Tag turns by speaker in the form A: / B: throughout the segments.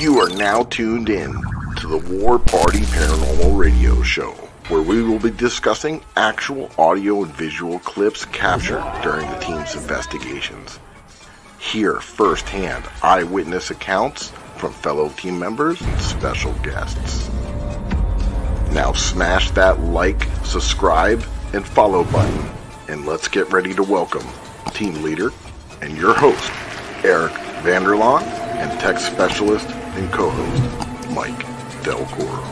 A: You are now tuned in to the War Party Paranormal Radio Show, where we will be discussing actual audio and visual clips captured during the team's investigations. Hear firsthand eyewitness accounts from fellow team members and special guests. Now smash that like, subscribe, and follow button, and let's get ready to welcome team leader and your host, Eric Vanderlaan, and tech specialist and co-host, Mike Del Coro.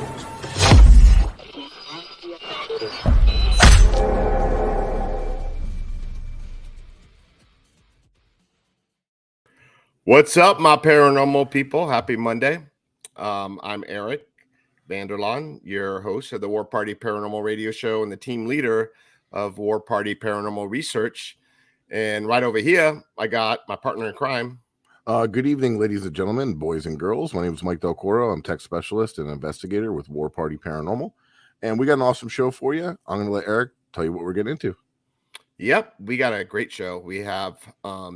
B: What's up, my paranormal people? Happy Monday. I'm Eric Vanderlaan, your host of the War Party Paranormal Radio Show and the team leader of War Party Paranormal Research. And right over here, I got my partner in crime.
A: Good evening, ladies and gentlemen, boys and girls. My name is Mike Del Coro. I'm tech specialist and investigator with War Party Paranormal. And we got an awesome show for you. I'm going to let Eric tell you what we're getting into.
B: Yep, we got a great show. We have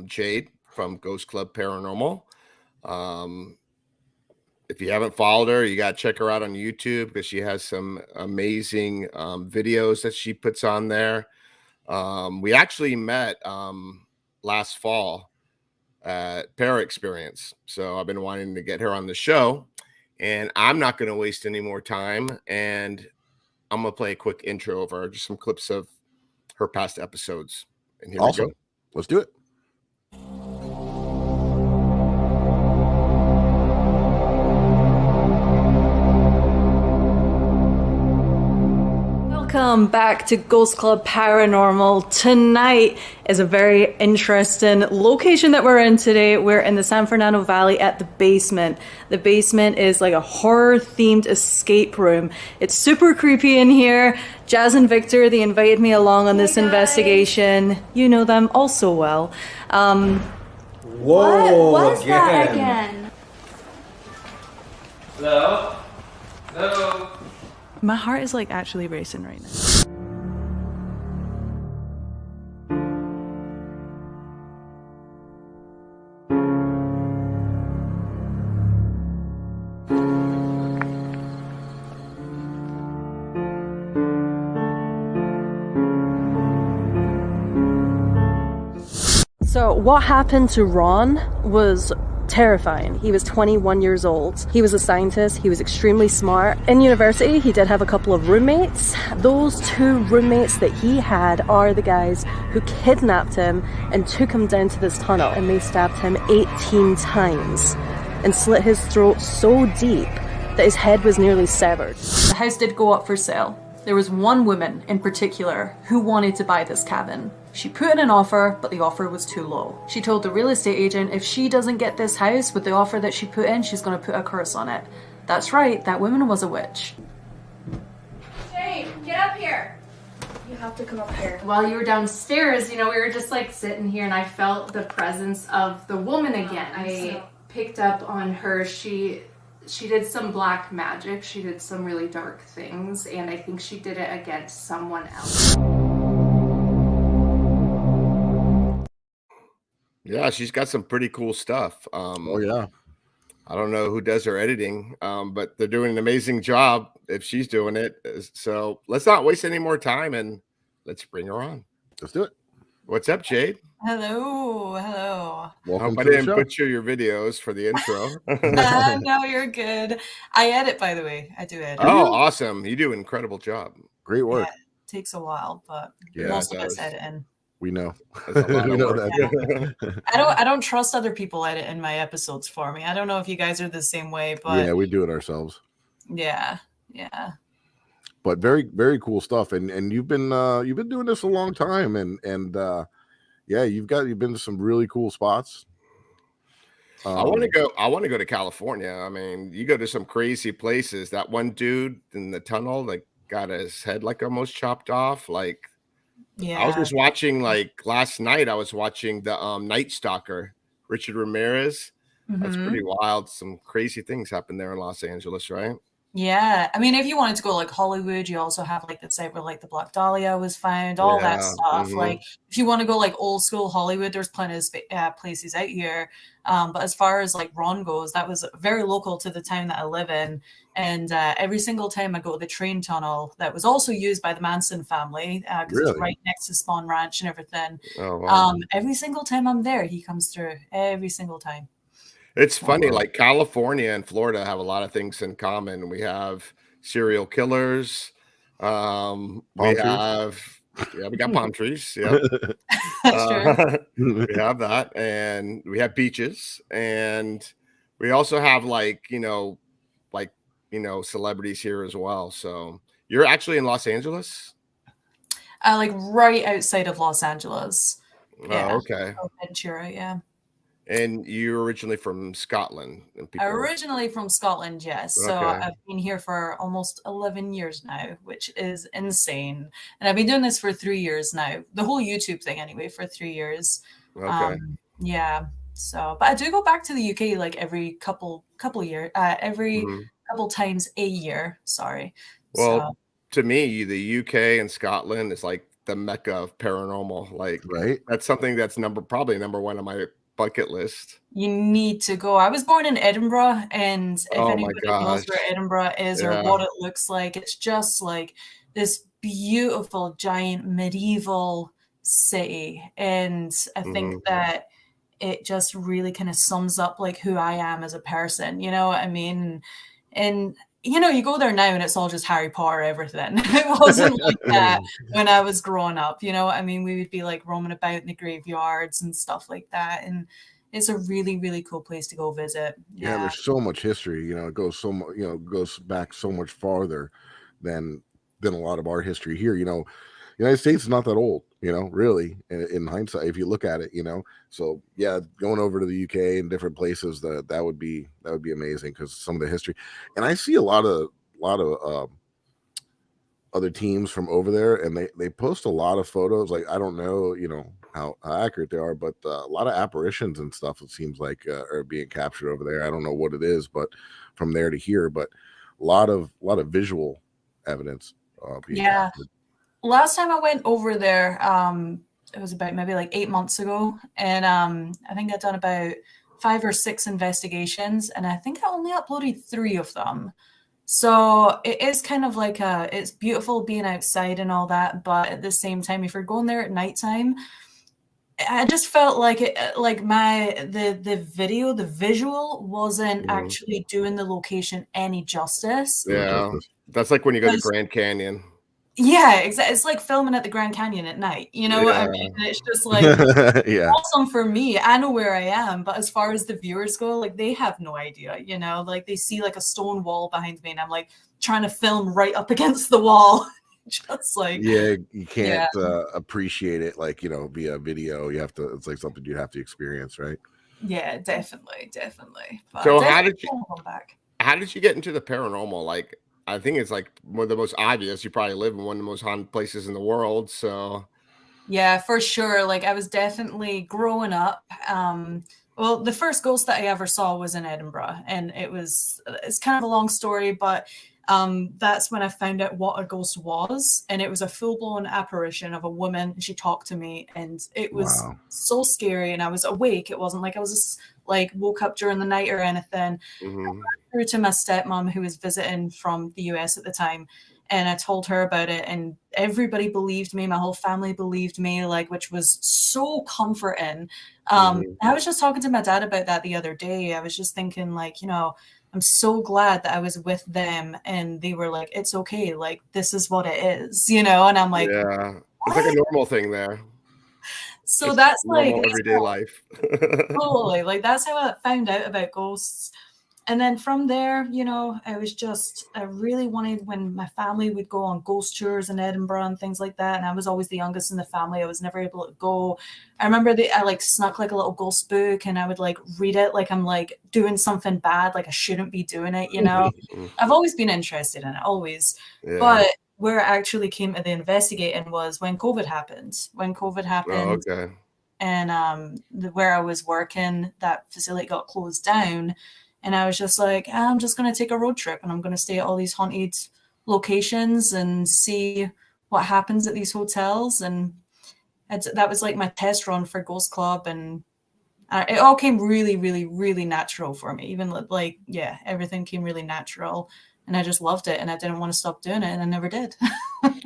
B: Jade from Ghost Club Paranormal. If you haven't followed her, you got to check her out on YouTube because she has some amazing videos that she puts on there. We actually met last fall at Para Experience. So I've been wanting to get her on the show, and I'm not going to waste any more time. And I'm going to play a quick intro of her, just some clips of her past episodes. And here we go.
A: Let's do it.
C: Welcome back to Ghost Club Paranormal. Tonight is a very interesting location that we're in today. We're in the San Fernando Valley at the basement. The basement is like a horror-themed escape room. It's super creepy in here. Jazz and Victor, they invited me along on this investigation. You know them all so well.
D: Whoa!
E: What was that again?
D: Hello? Hello?
C: My heart is like actually racing right now. So what happened to Ron was terrifying. He was 21 years old. He was a scientist. He was extremely smart. In university, he did have a couple of roommates. Those two roommates that he had are the guys who kidnapped him and took him down to this tunnel, and they stabbed him 18 times and slit his throat so deep that his head was nearly severed. The house did go up for sale. There was one woman in particular who wanted to buy this cabin. She put in an offer, but the offer was too low. She told the real estate agent if she doesn't get this house with the offer that she put in, she's going to put a curse on it. That's right, that woman was a witch.
E: Jade, get up here. You have to come up here.
F: While you were downstairs, we were just like sitting here and I felt the presence of the woman again. I picked up on her. She did some black magic. She did some really dark things, and I think she did it against someone else.
B: Yeah, she's got some pretty cool stuff.
A: Oh, yeah.
B: I don't know who does her editing, but they're doing an amazing job if she's doing it. So let's not waste any more time and let's bring her on.
A: Let's do it.
B: What's up, Jade?
G: Hello.
A: Welcome
B: I
A: to the
B: didn't
A: show.
B: butcher your videos for the intro.
G: No, you're good. I edit, by the way. I do edit.
B: Oh, awesome. You do an incredible job.
A: Great work.
G: Yeah, it takes a while, but
A: Yeah,
G: most
B: it
G: of it's
B: does.
G: editing.
A: We know.
B: That's a lot
A: We
B: of
A: know
B: work.
A: that.
G: I don't trust other people editing my episodes for me. I don't know if you guys are the same way, but
A: Yeah, we do it ourselves.
G: yeah.
A: But very, very cool stuff. And you've been doing this a long time, and yeah, you've been to some really cool spots.
B: I want to go to California. I mean, you go to some crazy places. That one dude in the tunnel that got his head like almost chopped off. Like,
G: Yeah.
B: I was just watching, like last night, I was watching the Night Stalker, Richard Ramirez. That's pretty wild. Some crazy things happened there in Los Angeles, right?
G: Yeah, I mean, if you wanted to go like Hollywood, you also have like the site where like the Black Dahlia was found, all that
B: Yeah.
G: stuff. Like, if you want to go like old school Hollywood, there's plenty of places out here. But as far as like Ron goes, that was very local to the town that I live in. And every single time I go to the train tunnel, that was also used by the Manson family because it's
A: Really?
G: right next to Spawn Ranch and everything.
B: Oh wow.
G: Every single time I'm there, he comes through. Every single time.
B: It's funny,
A: Wow.
B: like California and Florida have a lot of things in common. We have serial killers. We
A: Palm trees?
B: have yeah, we got palm trees. Yep.
G: That's true.
B: We have that, and we have beaches, and we also have like celebrities here as well. So you're actually in Los Angeles?
G: Like right outside of Los Angeles.
B: Oh,
G: Yeah.
B: okay.
G: Oh, Ventura, yeah.
B: And you're originally from Scotland, and people.
G: Originally from Scotland, yes. So
B: Okay.
G: I've been here for almost 11 years now, which is insane. And I've been doing this for 3 years now. The whole YouTube thing, anyway, for 3 years.
B: Okay.
G: Yeah. So, but I do go back to the UK like every couple years, every
B: Mhm.
G: couple times a year. Sorry.
B: Well,
G: So
B: to me, the UK and Scotland is like the mecca of paranormal. Like
A: Right?
B: that's something that's probably number one on my bucket list.
G: you need to go. I was born in Edinburgh, and if
B: Oh my
G: anybody knows
B: gosh.
G: where Edinburgh is or
B: Yeah.
G: what it looks like, it's just like this beautiful, giant medieval city. And I think
B: Mhm.
G: that it just really kind of sums up like who I am as a person. You know what I mean? And you go there now and it's all just Harry Potter, everything. It wasn't like that when I was growing up. You know what I mean? We would be like roaming about in the graveyards and stuff like that. And it's a really, really cool place to go visit.
A: Yeah,
G: Yeah.
A: there's so much history, it goes so much, goes back so much farther than a lot of our history here. United States is not that old, really, in hindsight, if you look at it. So yeah, going over to the UK and different places, that would be amazing because some of the history, and I see a lot of other teams from over there, and they post a lot of photos. Like, I don't know, how accurate they are, but a lot of apparitions and stuff, it seems like, are being captured over there. I don't know what it is, but from there to here, but a lot of visual evidence being
G: Yeah.
A: captured.
G: Last time I went over there, it was about maybe like 8 months ago. And I think I'd done about 5 or 6 investigations, and I think I only uploaded 3 of them. So it is kind of like it's beautiful being outside and all that, but at the same time, if you're going there at nighttime, I just felt like the visual wasn't
B: Mhm.
G: actually doing the location any justice.
A: Doing
B: Yeah.
A: justice.
B: That's like when you go to
G: Because
B: Grand Canyon.
G: yeah, exactly. It's like filming at the Grand Canyon at night. You know what I mean?
B: Yeah.
G: And it's just like
A: Yeah.
G: awesome for me. I know where I am, but as far as the viewers go, like they have no idea, like they see like a stone wall behind me and I'm like trying to film right up against the wall. Just like,
A: Yeah, you can't
G: yeah,
A: appreciate it like, via video. You have to, it's like something you have to experience, right?
G: yeah, definitely, definitely. But
B: So
G: definitely wanna go back.
B: how did you get into the paranormal? Like, I think it's like one of the most obvious. You probably live in one of the most haunted places in the world. So
G: Yeah, for sure. Like I was definitely growing up. Well, the first ghost that I ever saw was in Edinburgh, and it's kind of a long story, but that's when I found out what a ghost was, and it was a full-blown apparition of a woman. And she talked to me, and it was
A: Wow.
G: so scary. And I was awake. It wasn't like I was just like woke up during the night or anything.
B: mhm.
G: Through to my stepmom who was visiting from the US at the time, and I told her about it, and everybody believed me. My whole family believed me, like, which was so comforting.
B: Mhm.
G: I was just talking to my dad about that the other day. I was just thinking, like, I'm so glad that I was with them, and they were like, it's okay, like this is what it is, and I'm like,
B: Yeah. It's like a
G: what?
B: normal thing there.
G: So
B: Just
G: that's like
B: normal everyday life.
G: totally like that's how I found out about ghosts. And then from there, I really wanted when my family would go on ghost tours in Edinburgh and things like that. And I was always the youngest in the family. I was never able to go. I remember I like snuck like a little ghost book and I would like read it like I'm like doing something bad, like I shouldn't be doing it. I've always been interested in it, always.
B: Yeah.
G: But where I actually came to the investigating was when COVID happened. When COVID
B: Oh,
G: happened,
B: okay.
G: and where I was working, that facility got closed down. And I was just like, I'm just going to take a road trip and I'm going to stay at all these haunted locations and see what happens at these hotels. And that was like my test run for Ghost Club. And it all came really, really, really natural for me. Even like, yeah, everything came really natural. And I just loved it. And I didn't want to stop doing it. And I never did.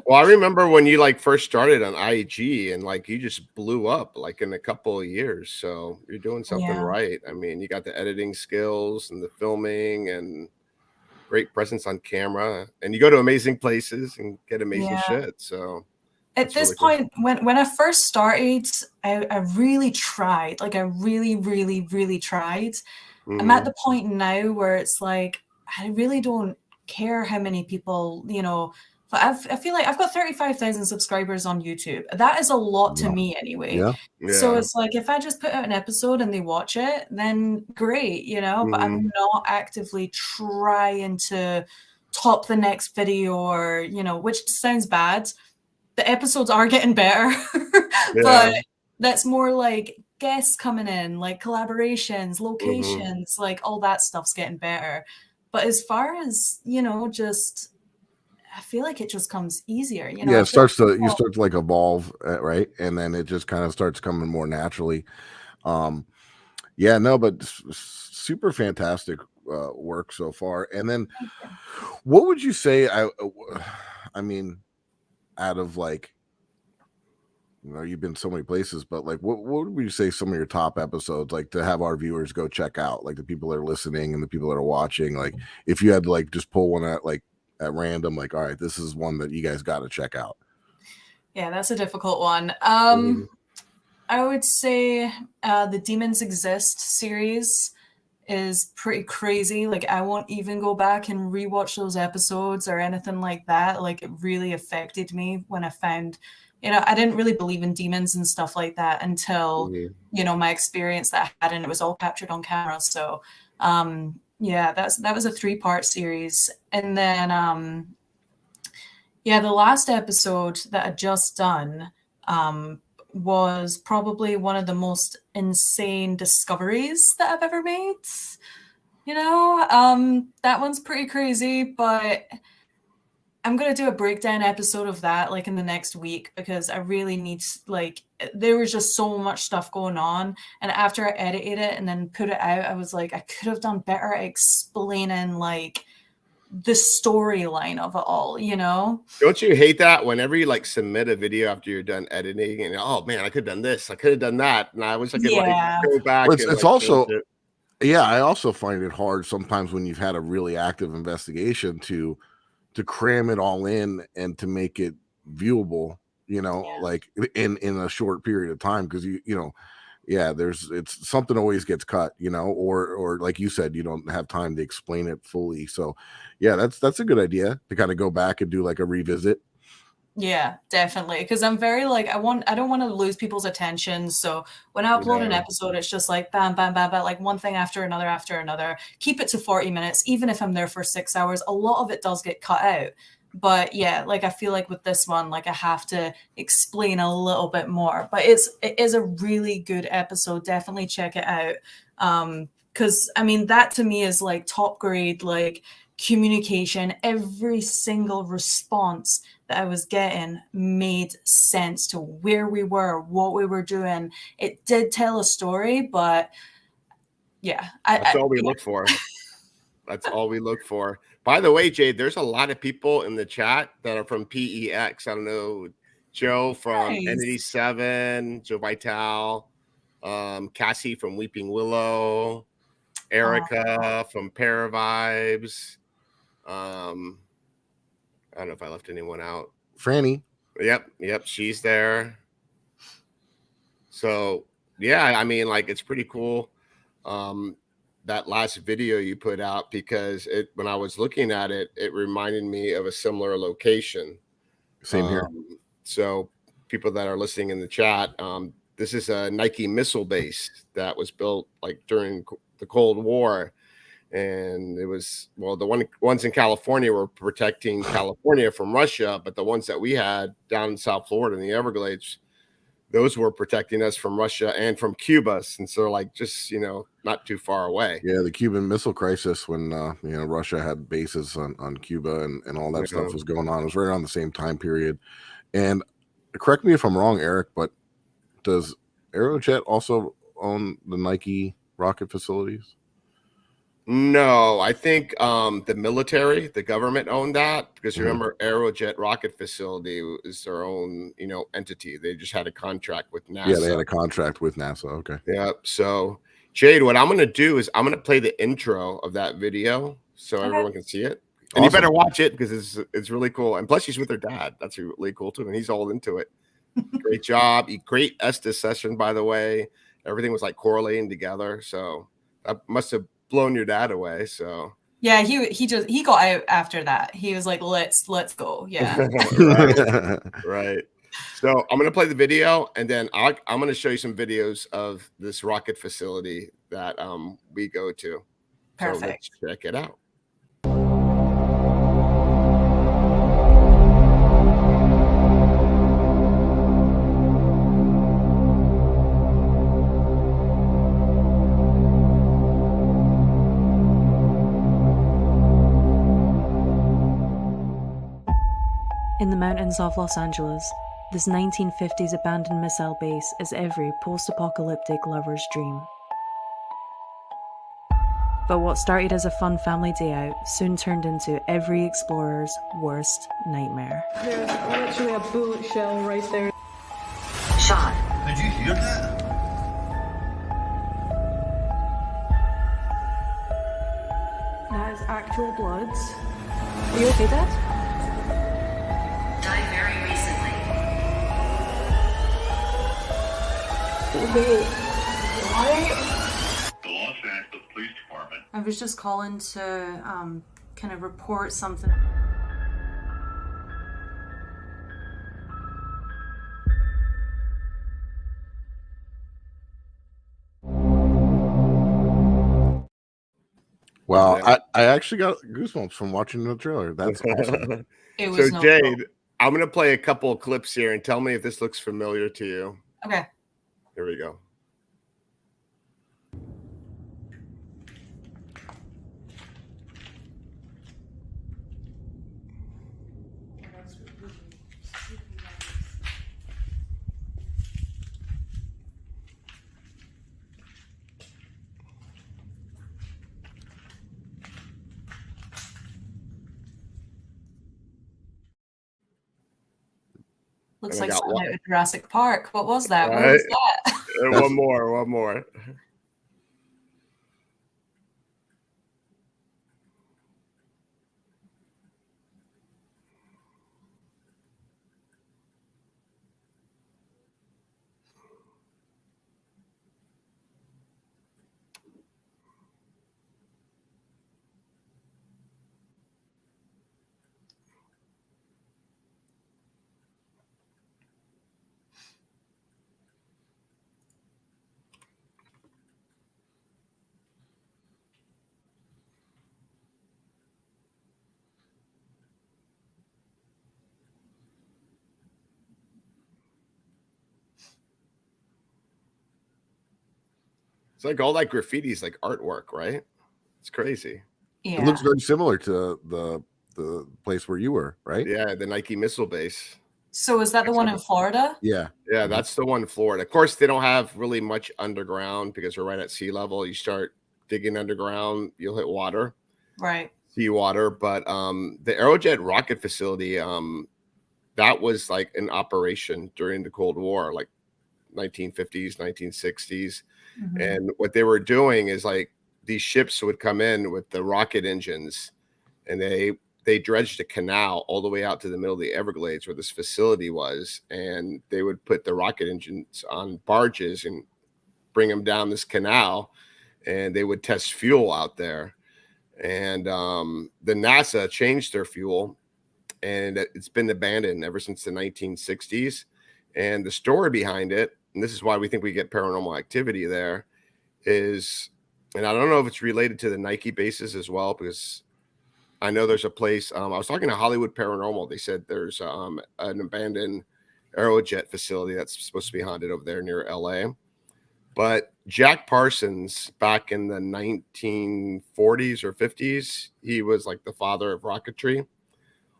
B: Well, I remember when you like first started on IG and like you just blew up like in a couple of years. So you're doing something
G: Yeah.
B: right. I mean, you got the editing skills and the filming and great presence on camera, and you go to amazing places and get amazing
G: Yeah.
B: shit. So
G: at this point, when I first started, I really tried. Like I really, really, really tried. I'm at the point now where it's like I really don't care how many people, you know. But I feel like I've got 35,000 subscribers on YouTube. That is a lot to me anyway.
H: Yeah.
G: So it's like if I just put out an episode and they watch it, then great, you know. But I'm not actively trying to top the next video or, you know, which sounds bad. The episodes are getting better, but that's more like guests coming in, like collaborations, locations, like all that stuff's getting better. But as far as, you know, just I feel like it just comes easier, you know.
H: Yeah, it starts to you start to like evolve, right? And then it just kind of starts coming more naturally. Yeah, no, but super fantastic work so far. And then what would you say I mean, out of like, you know, you've been so many places, but like what would you say some of your top episodes, like to have our viewers go check out, like the people that are listening and the people that are watching, like if you had to like just pull one at random, like, all right, this is one that you guys got to check out?
G: Yeah, that's a difficult one. I would say the Demons Exist series is pretty crazy. Like I won't even go back and rewatch those episodes or anything like that. Like it really affected me when I found, you know, I didn't really believe in demons and stuff like that until, you know, my experience that I had, and it was all captured on camera. So yeah, that was a 3-part series. And then yeah, the last episode that I just done was probably one of the most insane discoveries that I've ever made. You know, that one's pretty crazy, but I'm going to do a breakdown episode of that like in the next week because I really need, like, there was just so much stuff going on. And after I edited it and then put it out, I was like, I could have done better at explaining like the storyline of it all, you know?
B: Don't you hate that whenever you like submit a video after you're done editing and oh man, I could have done this, I could have done that, and I wish I could like go back.
H: Well,
B: and
H: it's
B: like,
H: also yeah, I also find it hard sometimes when you've had a really active investigation to cram it all in and to make it viewable, you know, like in a short period of time, because you know, yeah, it's something always gets cut, you know, or like you said, you don't have time to explain it fully. So yeah, that's a good idea to kind of go back and do like a revisit.
G: Yeah, definitely. Because I'm very like I don't want to lose people's attention. So when I upload an episode, it's just like bam, bam, bam, bam, like one thing after another. Keep it to 40 minutes, even if I'm there for 6 hours. A lot of it does get cut out. But yeah, like I feel like with this one, like I have to explain a little bit more. But it is a really good episode. Definitely check it out. Because I mean, that to me is like top grade, like communication. Every single response that I was getting made sense to where we were, what we were doing. It did tell a story, but yeah.
B: That's all we look for. That's all we look for. By the way, Jade, there's a lot of people in the chat that are from PEX. I don't know, Joe from Entity 7, Joe Vital, Cassie from Weeping Willow, Erica from Paravibes. I don't know if I left anyone out.
H: Franny.
B: Yep, she's there. So yeah, I mean, like it's pretty cool. That last video you put out, because when I was looking at it, it reminded me of a similar location.
H: Same here.
B: So people that are listening in the chat, this is a Nike missile base that was built like during the Cold War. And it was, well, the ones in California were protecting California from Russia, but the ones that we had down in South Florida in the Everglades those were protecting us from Russia and from Cuba, since they're like just, you know, not too far away.
H: Yeah, the Cuban Missile Crisis, when you know, Russia had bases on Cuba and all that stuff was going on. It was right around the same time period. And correct me if I'm wrong, Eric, but does Aerojet also own the Nike rocket facilities?
B: No, I think the military, the government owned that, because remember, Aerojet rocket facility is their own, you know, entity. They just had a contract with NASA.
H: Yeah, they had a contract with NASA. Okay.
B: Yeah. So, Jade, what I'm going to do is I'm going to play the intro of that video so everyone can see it. And you better watch it because it's really cool. And plus, she's with her dad. That's really cool too. And he's all into it. Great job. Great Estes session, by the way. Everything was like correlating together. So that must have blown your dad away. So
G: yeah, he got out after that. He was like, let's go. Yeah.
B: right. So I'm gonna play the video, and then I'm gonna show you some videos of this rocket facility that we go to.
G: Perfect.
B: So let's check it out.
I: In the mountains of Los Angeles, this 1950s abandoned missile base is every post-apocalyptic lover's dream. But what started as a fun family day out soon turned into every explorer's worst nightmare.
C: There's literally a bullet shell right there.
J: Sean.
K: Did you hear that?
C: That is actual blood. Are you okay, Dad?
J: Died very recently.
C: Wait, what?
K: The Los Angeles Police Department.
I: I was just calling to kind of report something.
H: Wow, I actually got goosebumps from watching the trailer. That's awesome.
G: It was
B: So Jade, I'm gonna play a couple of clips here and tell me if this looks familiar to you.
G: Okay.
B: Here we go.
G: Looks
B: And I
G: like
B: got
G: something
B: one.
G: out of Jurassic Park. What was that? What
B: Right.
G: was that?
B: And one more. It's like all that graffiti is like artwork, right? It's crazy.
G: Yeah.
H: It looks very similar to the place where you were, right?
B: Yeah, the Nike missile base.
G: So is that the one in Florida?
H: Yeah.
B: Yeah, that's the one in Florida. Of course, they don't have really much underground because we're right at sea level. You start digging underground, you'll hit water,
G: Right.
B: seawater. But the Aerojet rocket facility, that was like an operation during the Cold War, like 1950s, 1960s.
G: Mhm.
B: And what they were doing is like these ships would come in with the rocket engines, and they dredged a canal all the way out to the middle of the Everglades where this facility was, and they would put the rocket engines on barges and bring them down this canal, and they would test fuel out there. And the NASA changed their fuel, and it's been abandoned ever since the 1960s. And the story behind it, and this is why we think we get paranormal activity there, is, and I don't know if it's related to the Nike bases as well, because I know there's a place. I was talking to Hollywood Paranormal. They said there's an abandoned Aerojet facility that's supposed to be haunted over there near LA. But Jack Parsons, back in the 1940s or 50s, he was like the father of rocketry.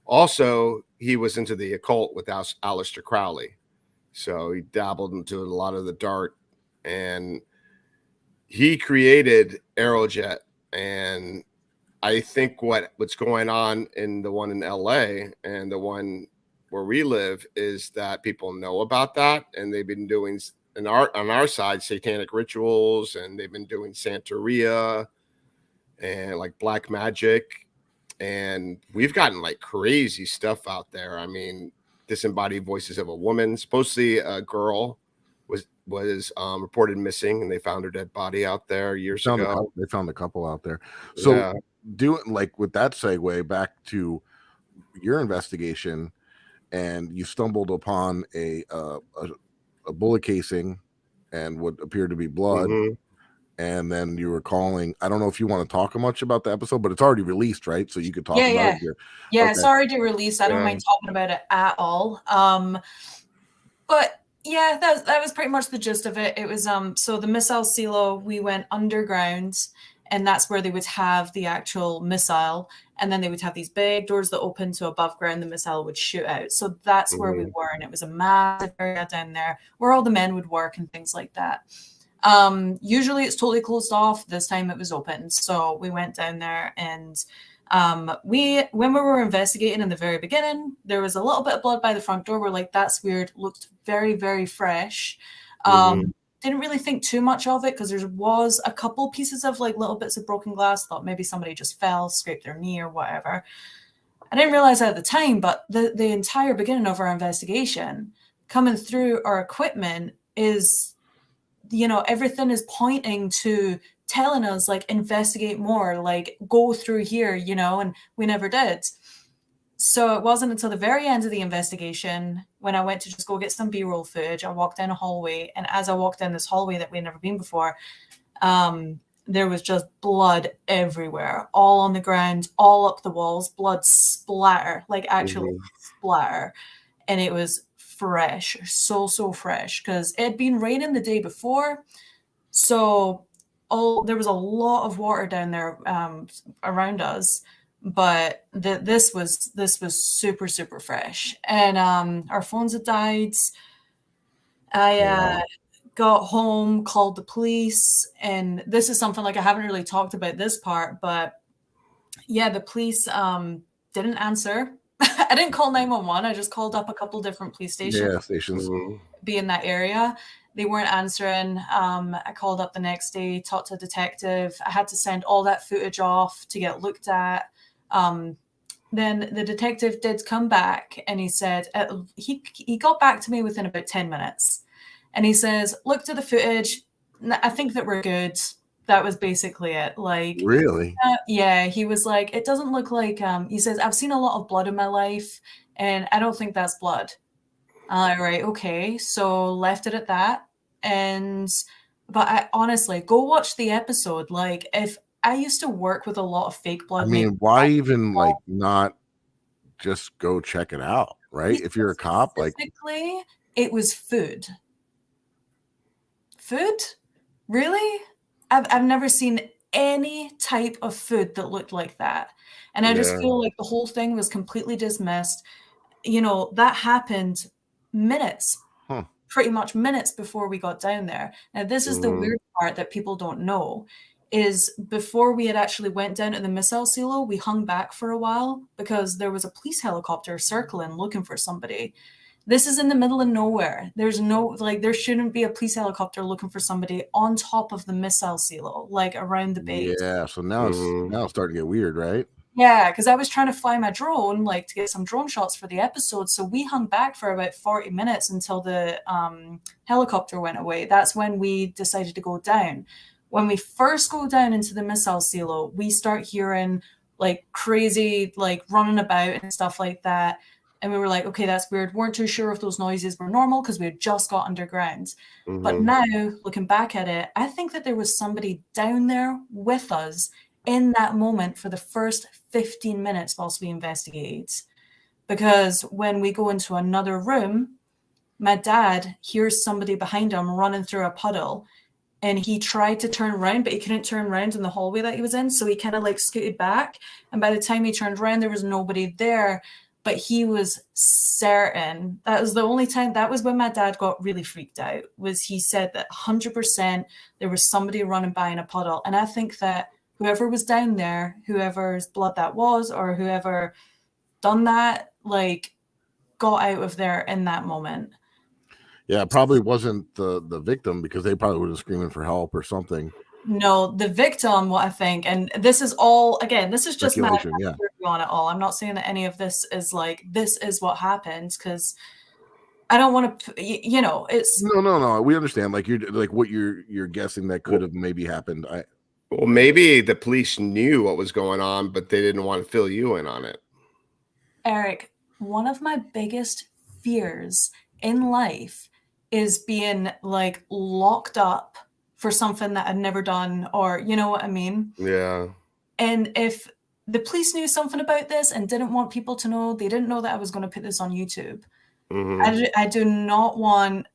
B: Also, he was into the occult with Aleister Crowley. So he dabbled into a lot of the dark, and he created Aerojet. And I think what's going on in the one in LA and the one where we live is that people know about that, and they've been doing on our side satanic rituals, and they've been doing Santeria and like black magic, and we've gotten like crazy stuff out there. I mean, disembodied voices of a woman, supposedly a girl was reported missing, and they found her dead body out there years ago.
H: They found a couple out there. So
B: Yeah.
H: doing like with that segue back to your investigation, and you stumbled upon a bullet casing and what appeared to be blood.
B: Mhm.
H: And then you were calling. I don't know if you want to talk much about the episode, but it's already released, right? So you could talk about it here.
G: Yeah,
H: Okay.
G: it's already released. I don't mind talking about it at all. But yeah, that was pretty much the gist of it. It was so the missile silo, we went underground, and that's where they would have the actual missile, and then they would have these big doors that open to above ground the missile would shoot out. So that's where we were, and it was a massive area down there where all the men would work and things like that. Usually it's totally closed off. This time it was open, so we went down there, and when we were investigating in the very beginning, there was a little bit of blood by the front door. We're like, that's weird. Looked very, very fresh. Didn't really think too much of it because there was a couple pieces of like little bits of broken glass. Thought maybe somebody just fell, scraped their knee or whatever. I didn't realize that at the time, but the entire beginning of our investigation, coming through our equipment, is, you know, everything is pointing to telling us like investigate more, like go through here, you know, and we never did. So it wasn't until the very end of the investigation when I went to just go get some B-roll footage. I walked down a hallway, and as I walked down this hallway that we'd never been before, there was just blood everywhere, all on the ground, all up the walls, blood splatter, like actual splatter. And it was fresh, so fresh, because it had been raining the day before. So there was a lot of water down there around us, but this was super fresh. And our phones had died. I got home, called the police, and this is something like I haven't really talked about this part, but yeah, the police didn't answer. I didn't call 911. I just called up a couple different police stations.
H: Yeah, stations.
G: Be in that area. They weren't answering. I called up the next day, talked to a detective. I had to send all that footage off to get looked at. Then the detective did come back, and he said, he got back to me within about 10 minutes. And he says, looked at the footage. I think that we're good. That was basically it. Like,
H: really?
G: Yeah, he was like, it doesn't look like, he says, I've seen a lot of blood in my life, and I don't think that's blood. Right, okay. So left it at that. But I honestly, go watch the episode. Like, if I used to work with a lot of fake blood.
H: I mean, why even like not just go check it out, right? If you're a cop, like,
G: it was food. Food? Really? I've never seen any type of food that looked like that. And I just feel like the whole thing was completely dismissed. You know, that happened pretty much minutes before we got down there. Now, this is the weird part that people don't know, is before we had actually went down to the missile silo, we hung back for a while because there was a police helicopter circling looking for somebody. This is in the middle of nowhere. There's no, like, there shouldn't be a police helicopter looking for somebody on top of the missile silo, like around the base.
H: Yeah, so now it's starting to get weird, right?
G: Yeah, because I was trying to fly my drone, like, to get some drone shots for the episode. So we hung back for about 40 minutes until the helicopter went away. That's when we decided to go down. When we first go down into the missile silo, we start hearing like crazy, like running about and stuff like that. And we were like, okay, that's weird. Weren't too sure if those noises were normal because we had just got underground. But now, looking back at it, I think that there was somebody down there with us in that moment for the first 15 minutes whilst we investigate. Because when we go into another room, my dad hears somebody behind him running through a puddle, and he tried to turn around, but he couldn't turn around in the hallway that he was in. So he kind of like scooted back. And by the time he turned around, there was nobody there. But he was certain. That was the only time. That was when my dad got really freaked out. Was he said that 100% there was somebody running by in a puddle. And I think that whoever was down there, whoever's blood that was, or whoever done that, like, got out of there in that moment.
H: Yeah, it probably wasn't the victim, because they probably would have screaming for help or something.
G: No, the victim, what I think, and this is all, again, this is just my
H: Speculation, yeah.
G: theory on it all. I'm not saying that any of this is like, this is what happened, because I don't want to, you know, it's
H: No. We understand. Like, you're like what you're guessing that could have maybe happened.
B: Well, maybe the police knew what was going on, but they didn't want to fill you in on it.
G: Eric, one of my biggest fears in life is being like locked up for something that I'd never done, or you know what I mean?
B: Yeah.
G: And if the police knew something about this and didn't want people to know, they didn't know that I was going to put this on YouTube. I do not want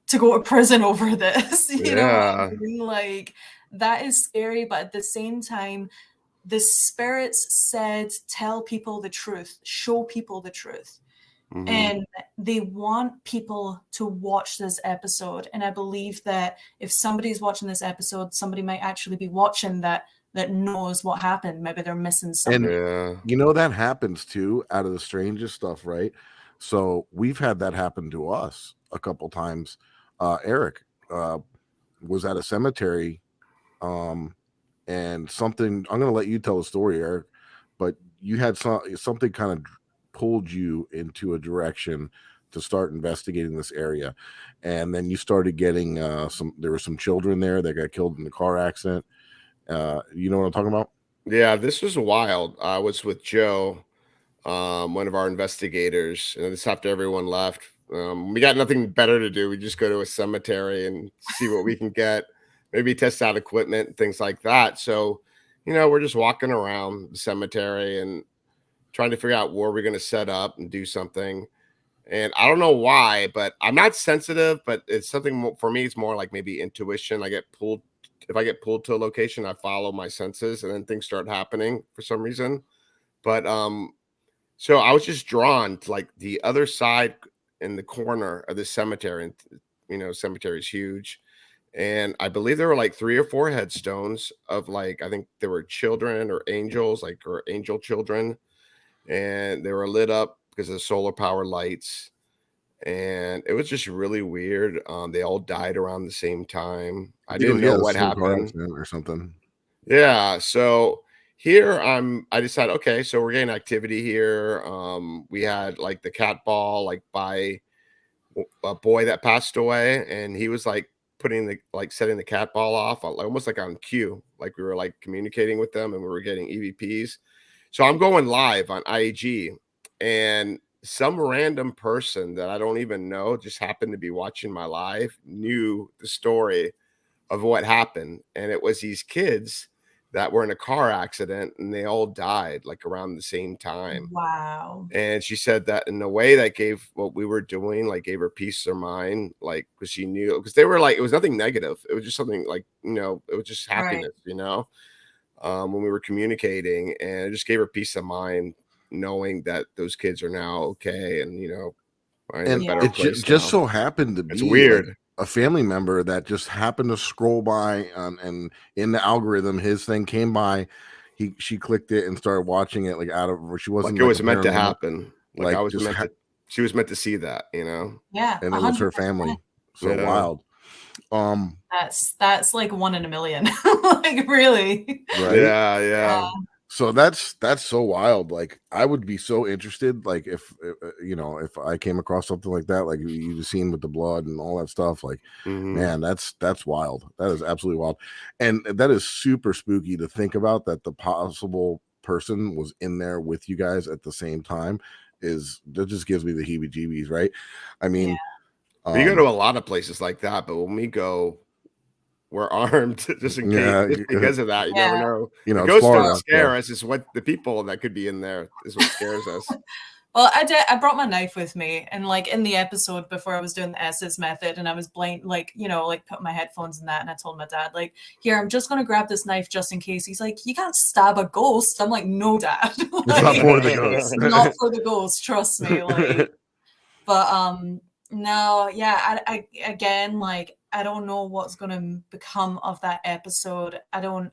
G: to go to prison over this. You know what I mean? Like, that is scary, but at the same time, the spirits said, tell people the truth, show people the truth. And they want people to watch this episode. And I believe that if somebody's watching this episode, somebody might actually be watching that knows what happened. Maybe they're missing something.
H: And you know, that happens too, out of the strangest stuff, right? So we've had that happen to us a couple times. Eric was at a cemetery, and something, I'm going to let you tell the story, Eric, but you had something kind of pulled you into a direction to start investigating this area. And then you started getting there were some children there that got killed in the car accident. You know what I'm talking about?
B: Yeah, this was wild. I was with Joe, one of our investigators, and this after everyone left. We got nothing better to do. We just go to a cemetery and see what we can get, maybe test out equipment and things like that. So, you know, we're just walking around the cemetery and trying to figure out where we're going to set up and do something. And I don't know why, but I'm not sensitive, but it's something for me. It's more like maybe intuition. I get pulled. If I get pulled to a location, I follow my senses, and then things start happening for some reason. But so I was just drawn to like the other side in the corner of the cemetery, and you know, cemetery is huge. And I believe there were like 3 or 4 headstones of, like, I think there were children or angels, like, or angel children, and they were lit up because of the solar power lights. And it was just really weird. They all died around the same time. I didn't know what happened
H: or something.
B: Yeah. So here I decided, okay, so we're getting activity here. We had like the cat ball, like by a boy that passed away, and he was like setting the cat ball off, almost like on cue, like we were like communicating with them and we were getting EVPs. So I'm going live on IAG, and some random person that I don't even know just happened to be watching my live, knew the story of what happened. And it was these kids that were in a car accident, and they all died like around the same time.
G: Wow.
B: And she said that in a way that gave what we were doing, like, gave her peace of mind, like, because she knew, because they were like, it was nothing negative. It was just something like, you know, it was just happiness, you know, when we were communicating, and it just gave her peace of mind knowing that those kids are now okay, and you know, are in a better
H: it
B: place
H: just
B: now.
H: so happened to be
B: It's weird.
H: like a family member that just happened to scroll by and in the algorithm, his thing came by. She clicked it and started watching it, like, out of, she wasn't
B: like it was
H: a
B: meant to
H: paranormal,
B: happen. Like I was
H: just
B: meant to, she was meant to see that, you know?
G: Yeah.
H: and it was her
G: 100%.
H: family. So
B: Yeah.
H: wild.
G: That's like 1 in a million. Like, really.
H: Right?
B: Yeah.
H: So that's so wild. Like, I would be so interested, like, if you know, if I came across something like that, like you've seen with the blood and all that stuff, like, man, that's wild. That is absolutely wild. And that is super spooky to think about, that the possible person was in there with you guys at the same time. That just gives me the heebie-jeebies, right? I mean,
B: we go to a lot of places like that, but when we go, we're armed just in case, just because of that. You never know.
H: You know,
B: the ghosts
H: Florida,
B: don't scare us. It's what the people that could be in there is what scares us.
G: Well, I brought my knife with me, and like in the episode before I was doing the S's method, and I was blind, like, you know, like put my headphones in that, and I told my dad, like, here, I'm just gonna grab this knife just in case. He's like, you can't stab a ghost. I'm like, no, Dad.
H: It's not for the ghost.
G: It's not for the ghost, trust me. Like, but no, yeah, I again, like, I don't know what's gonna become of that episode. I don't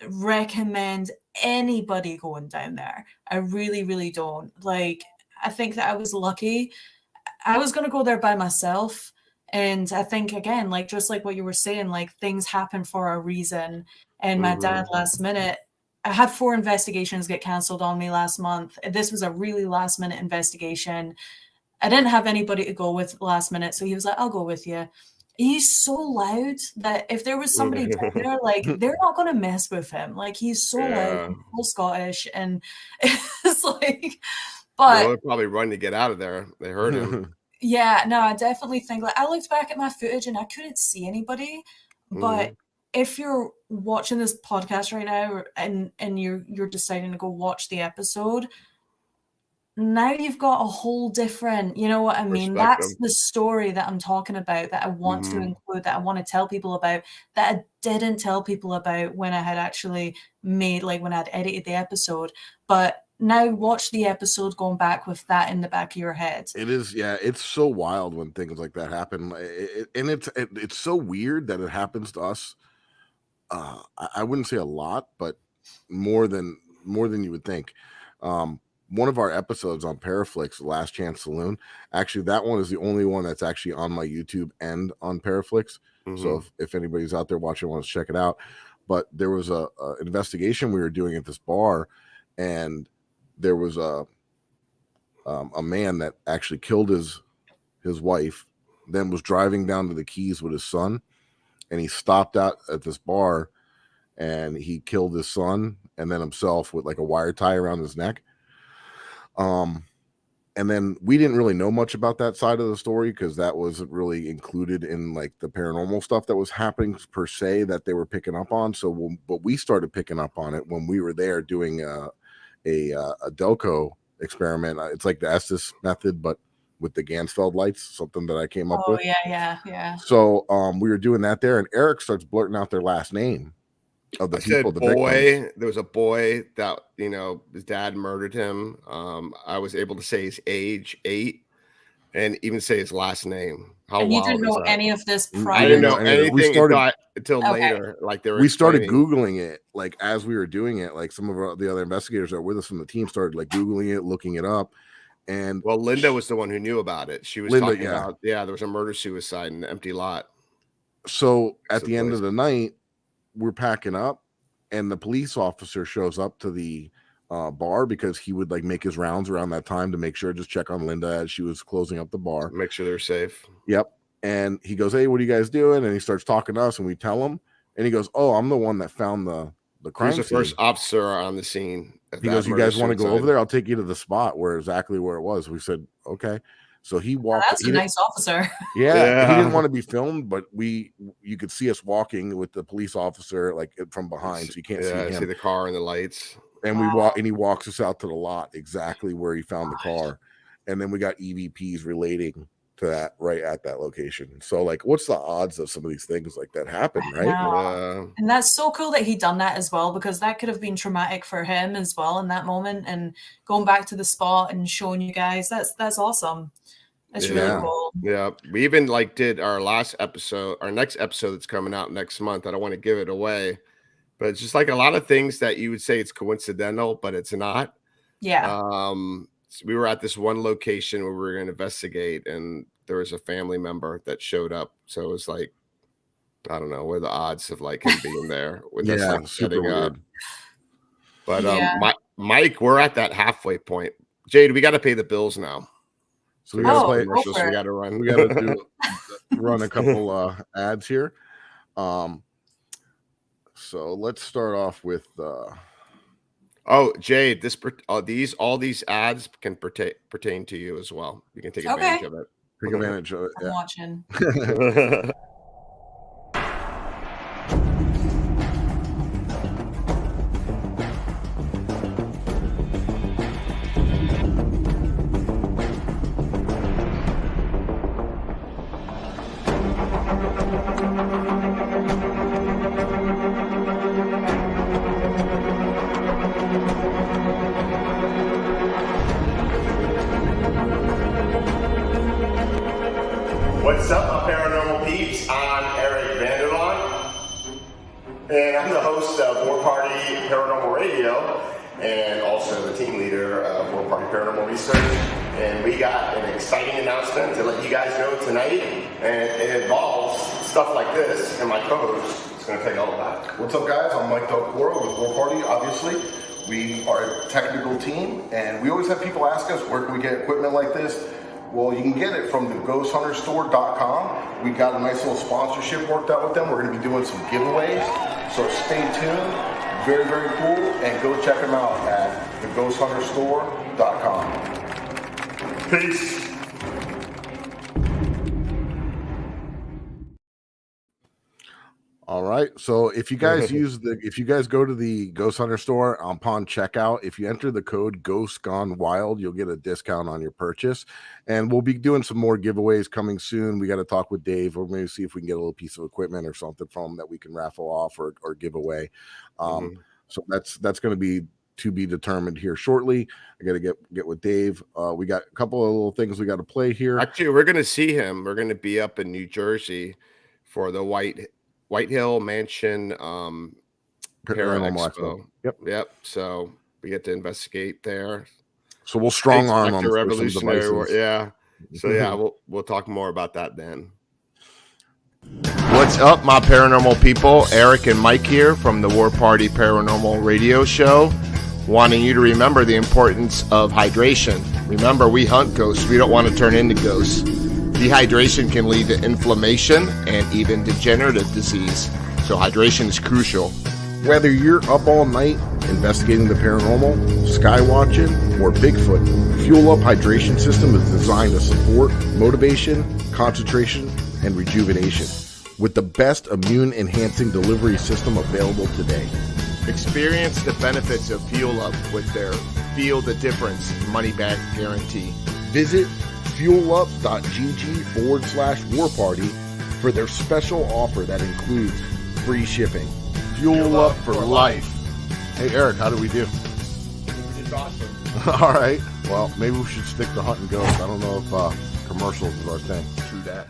G: recommend anybody going down there. I really, really don't. Like, I think that I was lucky. I was going to go there by myself. And I think, again, like, just like what you were saying, like, things happen for a reason. And my dad, last minute, I had 4 investigations get canceled on me last month. This was a really last minute investigation. I didn't have anybody to go with last minute. So he was like, I'll go with you. He's so loud that if there was somebody down there, like, they're not going to mess with him. Like, he's so loud, and so Scottish, and it's like, but
B: they'll probably run to get out of there. They heard him.
G: yeah, no, I definitely think, like, I looked back at my footage and I couldn't see anybody. But if you're watching this podcast right now and you're deciding to go watch the episode, now you've got a whole different, you know what I mean? That's the story that I'm talking about, that I want to include, that I want to tell people about, that I didn't tell people about when I had actually made, like, when I'd edited the episode. But now watch the episode going back with that in the back of your head.
H: It is, yeah, it's so wild when things like that happen. And it's so weird that it happens to us. I wouldn't say a lot, but more than you would think. One of our episodes on Paraflix, Last Chance Saloon, actually that one is the only one that's actually on my YouTube and on Paraflix. So if anybody's out there watching wants to check it out, but there was a investigation we were doing at this bar, and there was a man that actually killed his wife, then was driving down to the Keys with his son, and he stopped out at this bar and he killed his son and then himself with like a wire tie around his neck. And then we didn't really know much about that side of the story because that wasn't really included in like the paranormal stuff that was happening per se that they were picking up on. But we started picking up on it when we were there doing a Delco experiment. It's like the Estes method, but with the Gansfeld lights, something that I came up with.
G: Oh yeah.
H: So we were doing that there, and Eric starts blurting out their last name of the people. The
B: boy, there was a boy that, you know, his dad murdered him. I was able to say his age, 8, and even say his last name.
G: And you didn't know any of this prior?
B: I didn't know anything until later. Like
H: we started Googling it, like as we were doing it. Like some of the other investigators that were with us from the team started like Googling it, looking it up. And
B: well, Linda was the one who knew about it. She was talking about there was a murder suicide in an empty lot.
H: So at the end of the night, we're packing up, and the police officer shows up to the bar because he would like make his rounds around that time to make sure, just check on Linda as she was closing up the bar,
B: make sure they're safe.
H: Yep. And he goes, "Hey, what are you guys doing?" And he starts talking to us, and we tell him, and he goes, "Oh, I'm the one that found the crime
B: scene. He was the first officer on the scene."
H: He goes, "You guys want to go over there? I'll take you to the spot where it was." We said, "Okay." So he walked.
G: That's a nice officer.
H: Yeah, he didn't want to be filmed, but you could see us walking with the police officer like from behind, so you can't see him.
B: See the car and the lights.
H: And we walk, and he walks us out to the lot exactly where he found the car, and then we got EVPs relating to that right at that location. So, like, what's the odds of some of these things like that happen, right?
G: And that's so cool that he done that as well, because that could have been traumatic for him as well in that moment. And going back to the spot and showing you guys, that's awesome. That's really cool.
B: Yeah, we even like did our next episode that's coming out next month. I don't want to give it away, but it's just like a lot of things that you would say it's coincidental, but it's not.
G: Yeah.
B: So we were at this one location where we were going to investigate, and there was a family member that showed up. So it was like, I don't know, what are the odds of like him being there with us like setting up. But Mike, we're at that halfway point. Jade, we got to pay the bills now.
H: So we got to play
B: commercials. We got to run.
H: We got to run a couple ads here. So let's start off with.
B: Oh, Jade, all these ads can pertain to you as well. You can take advantage of it.
H: Take advantage of it.
G: I'm watching.
B: Paranormal Radio, and also the team leader of World Party Paranormal Research. And we got an exciting announcement to let you guys know tonight, and it involves stuff like this, and my co-host is going to tell you all about it.
A: What's up, guys? I'm Mike Del Coro with War Party, obviously. We are a technical team, and we always have people ask us, where can we get equipment like this? Well, you can get it from the ghosthunterstore.com. We got a nice little sponsorship worked out with them. We're going to be doing some giveaways, so stay tuned. Very, very cool, and go check them out at the ghosthunterstore.com. Peace.
H: All right. So if you guys if you guys go to the Ghost Hunter store upon checkout, if you enter the code Ghost Gone Wild, you'll get a discount on your purchase. And we'll be doing some more giveaways coming soon. We got to talk with Dave, or maybe see if we can get a little piece of equipment or something from him that we can raffle off or give away. So that's going to be determined here shortly. I got to get with Dave. We got a couple of little things we got to play here.
B: Actually, we're going to see him. We're going to be up in New Jersey for the White Hill Mansion Paranormal Expo.
H: Yep.
B: So we get to investigate there.
H: So we'll strong arm
B: them. Revolutionary War. Yeah. So yeah, we'll talk more about that then. What's up, my paranormal people? Eric and Mike here from the War Party Paranormal Radio Show, wanting you to remember the importance of hydration. Remember, we hunt ghosts. We don't want to turn into ghosts. Dehydration can lead to inflammation and even degenerative disease. So hydration is crucial.
H: Whether you're up all night investigating the paranormal, sky watching, or Bigfoot, Fuel Up Hydration System is designed to support motivation, concentration, and rejuvenation with the best immune-enhancing delivery system available today.
B: Experience the benefits of Fuel Up with their Feel the Difference money-back guarantee.
H: Visit fuelup.gg/war party for their special offer that includes free shipping. Fuel Up for life. Hey, Eric, how do we do?
B: It's awesome.
H: All right. Well, maybe we should stick to hunting ghosts. I don't know if commercials is our thing.
B: True that.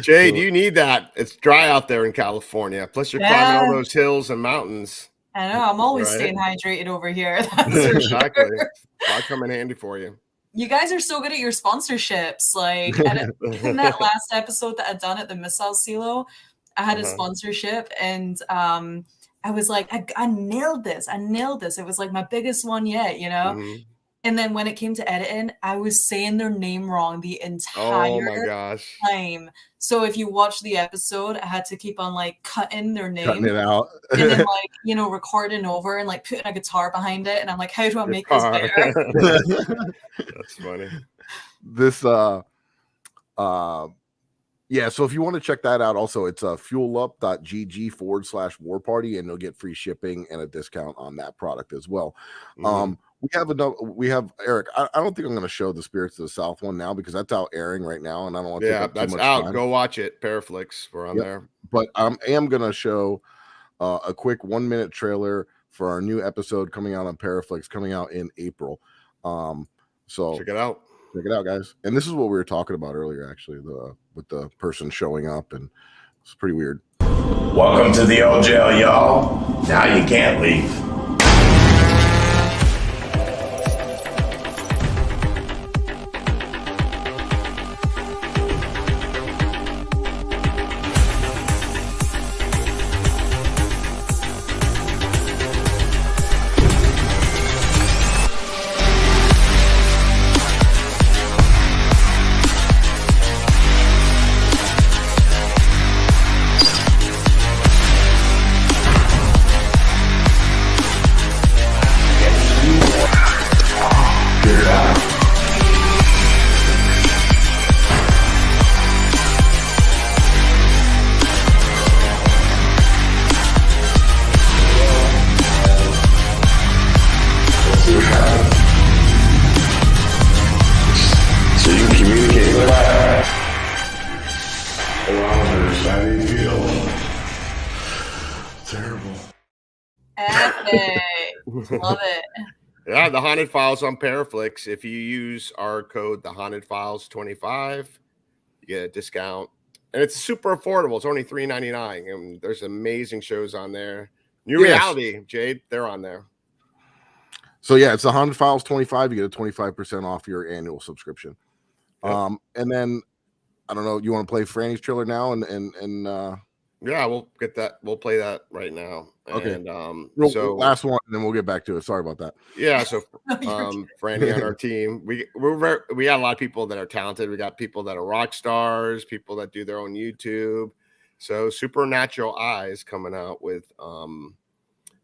B: Jade, you need that. It's dry out there in California. Plus, you're climbing all those hills and mountains.
G: I know. I'm always staying hydrated over here. That's
B: exactly.
G: Sure.
B: I'll come in handy for you.
G: You guys are so good at your sponsorships. Like in that last episode that I'd done at the Missile Silo, I had a sponsorship, and I was like, I nailed this. It was like my biggest one yet, you know? And then when it came to editing, I was saying their name wrong the entire time. So if you watch the episode, I had to keep on like cutting their name.
H: Cutting it out.
G: And then like, you know, recording over and like putting a guitar behind it. And I'm like, how do I make this better?
B: That's funny.
H: Yeah, so if you want to check that out, also it's fuelup.gg/war party, and you'll get free shipping and a discount on that product as well. We have Eric. I don't think I'm going to show the Spirits of the South one now because that's out airing right now, and I don't want to take up too much time.
B: Go watch it. Paraflix, we're on there.
H: But I am going to show a quick 1-minute trailer for our new episode coming out on Paraflix, coming out in April. So
B: check it out.
H: Check it out, guys. And this is what we were talking about earlier, actually, with the person showing up, and it's pretty weird.
L: Welcome to the old jail, y'all. Now you can't leave.
G: Love it.
B: Yeah, the Haunted Files on Paraflix. If you use our code, the Haunted Files 25, you get a discount, and it's super affordable. It's only $3.99, and there's amazing shows on there. New
H: Yes.
B: Reality, Jade, they're on there.
H: So yeah, it's 100 files 25. You get a 25% off your annual subscription.
B: Yep.
H: And then I don't know, you want to play Franny's trailer now and
B: yeah, we'll get that. We'll play that right now.
H: Okay.
B: And
H: so last one, and then we'll get back to it. Sorry about that.
B: Yeah, so Franny on our team, we got a lot of people that are talented. We got people that are rock stars, people that do their own YouTube. So Supernatural Eyes coming out with a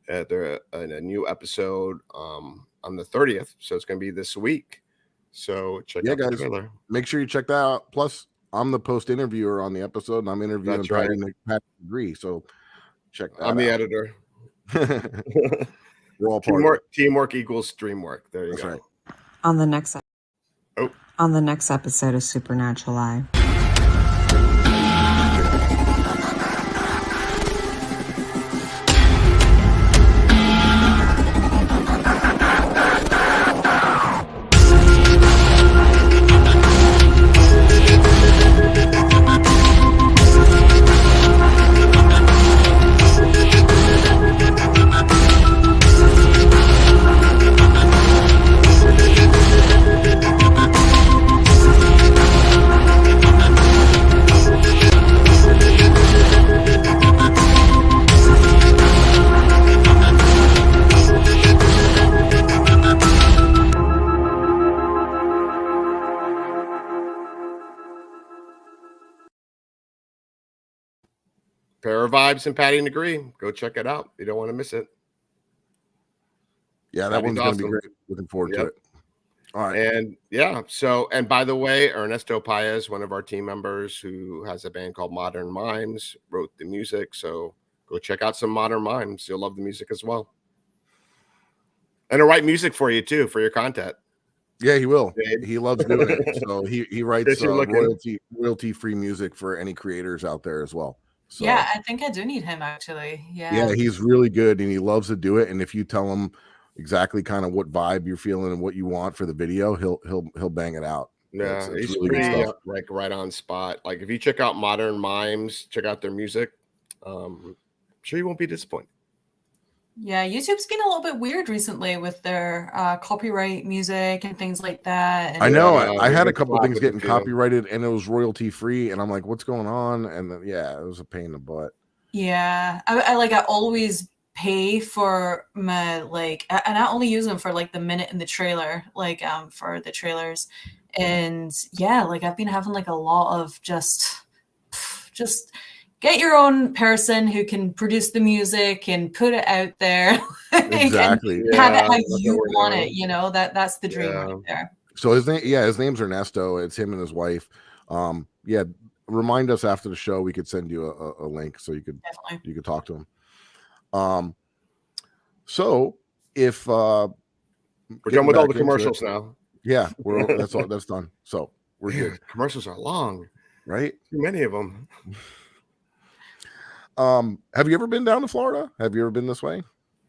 B: new episode on the 30th. So it's going to be this week. So check out the trailer.
H: Make sure you check that out. Plus, I'm the post interviewer on the episode, and I'm interviewing
B: That's right.
H: Patty Degree. So check that out.
B: I'm the editor.
H: We're all part
B: teamwork equals dreamwork. There you
H: That's
B: go.
H: Right.
J: On the next episode of Supernatural Eye.
B: Pair of Vibes and Patty and Degree. Go check it out. You don't want to miss it.
H: Yeah, that one's going to be great. Looking forward to it. All right.
B: And and by the way, Ernesto Paez, one of our team members who has a band called Modern Mimes, wrote the music. So go check out some Modern Mimes. You'll love the music as well. And he'll write music for you too, for your content.
H: Yeah, he will. He loves doing it. So he writes royalty-free music for any creators out there as well. So,
G: yeah, I think I do need him actually.
H: Yeah, he's really good and he loves to do it. And if you tell him exactly kind of what vibe you're feeling and what you want for the video, he'll bang it out.
B: Yeah,
H: it's
B: he's
H: really good stuff.
B: like right on spot. Like if you check out Modern Mimes, check out their music. I'm sure you won't be disappointed.
G: Yeah, YouTube's been a little bit weird recently with their copyright music and things like that. And
H: I know. I had a couple of things getting copyrighted and it was royalty free, and I'm like, "What's going on?" And then, it was a pain in the butt.
G: Yeah, I always pay for my and I only use them for like the minute in the trailer, for the trailers, and I've been having like a lot of just get your own person who can produce the music and put it out there.
H: Exactly.
G: And have it how you want it. You know, that's the dream right there.
H: So his name's Ernesto. It's him and his wife. Remind us after the show. We could send you a link so you could talk to him. So if
B: we're done with all the commercials now.
H: Yeah, that's done. So we're good.
B: Commercials are long,
H: right?
B: Too many of them.
H: Have you ever been down to Florida? Have you ever been this way?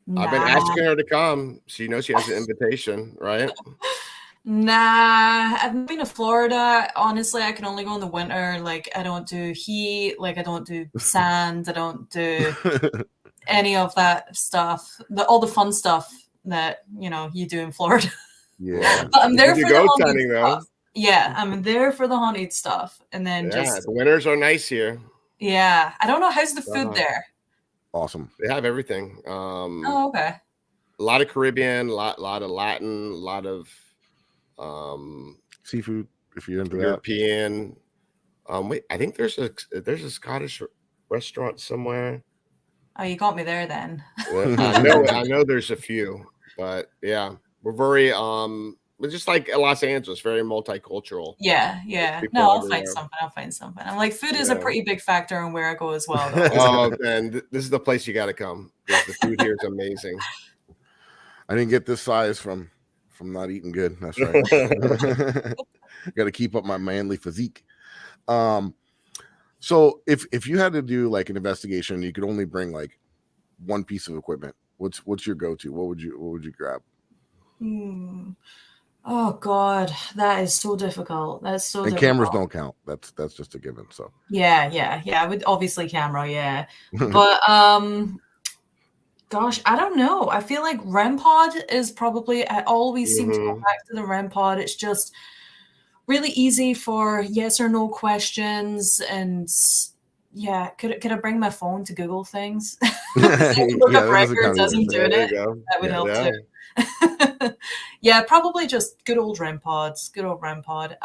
B: Nah. I've been asking her to come. She knows she has an invitation, right?
G: Nah, I've been to Florida. Honestly, I can only go in the winter. Like, I don't do heat. Like, I don't do sand. I don't do any of that stuff. All the fun stuff that you do in Florida.
H: Yeah,
G: but I'm there for the haunted
B: hunting,
G: stuff. Yeah, I'm there for the haunted stuff, and then
B: the winters are nice here.
G: Yeah, I don't know how's the food there.
H: Awesome.
B: They have everything.
G: Okay.
B: A lot of Caribbean, lot of Latin, a lot of
H: seafood if you're into
B: European. Wait, I think there's a Scottish restaurant somewhere.
G: Oh, you got me there then.
B: I know there's a few, but yeah, we're very just like Los Angeles, very multicultural.
G: Yeah. No, I'll find something. I'm like, food is a pretty big factor in where I go as well.
B: Oh, man, this is the place you got to come. The food here is amazing.
H: I didn't get this size from not eating good. That's right. Got to keep up my manly physique. So if you had to do like an investigation, you could only bring like one piece of equipment. What's your go-to? What would you grab?
G: Oh God, that is so difficult. That's so.
H: And
G: difficult.
H: cameras don't count. That's just a given. So
G: yeah. I would obviously camera, yeah, but Gosh, I don't know. I feel like REM pod is probably, I always seem to go
B: Mm-hmm.
G: back to the REM pod. It's just really easy for yes or no questions. And yeah, could I bring my phone to Google things? So I can look
H: Yeah,
G: up
H: that doesn't
G: records
H: count
G: as
H: either.
G: I'm doing
B: There
G: it.
B: you go.
G: That would
B: Yeah,
G: help
B: yeah.
G: too. Yeah, probably just good old REM pods. Good old REM pod.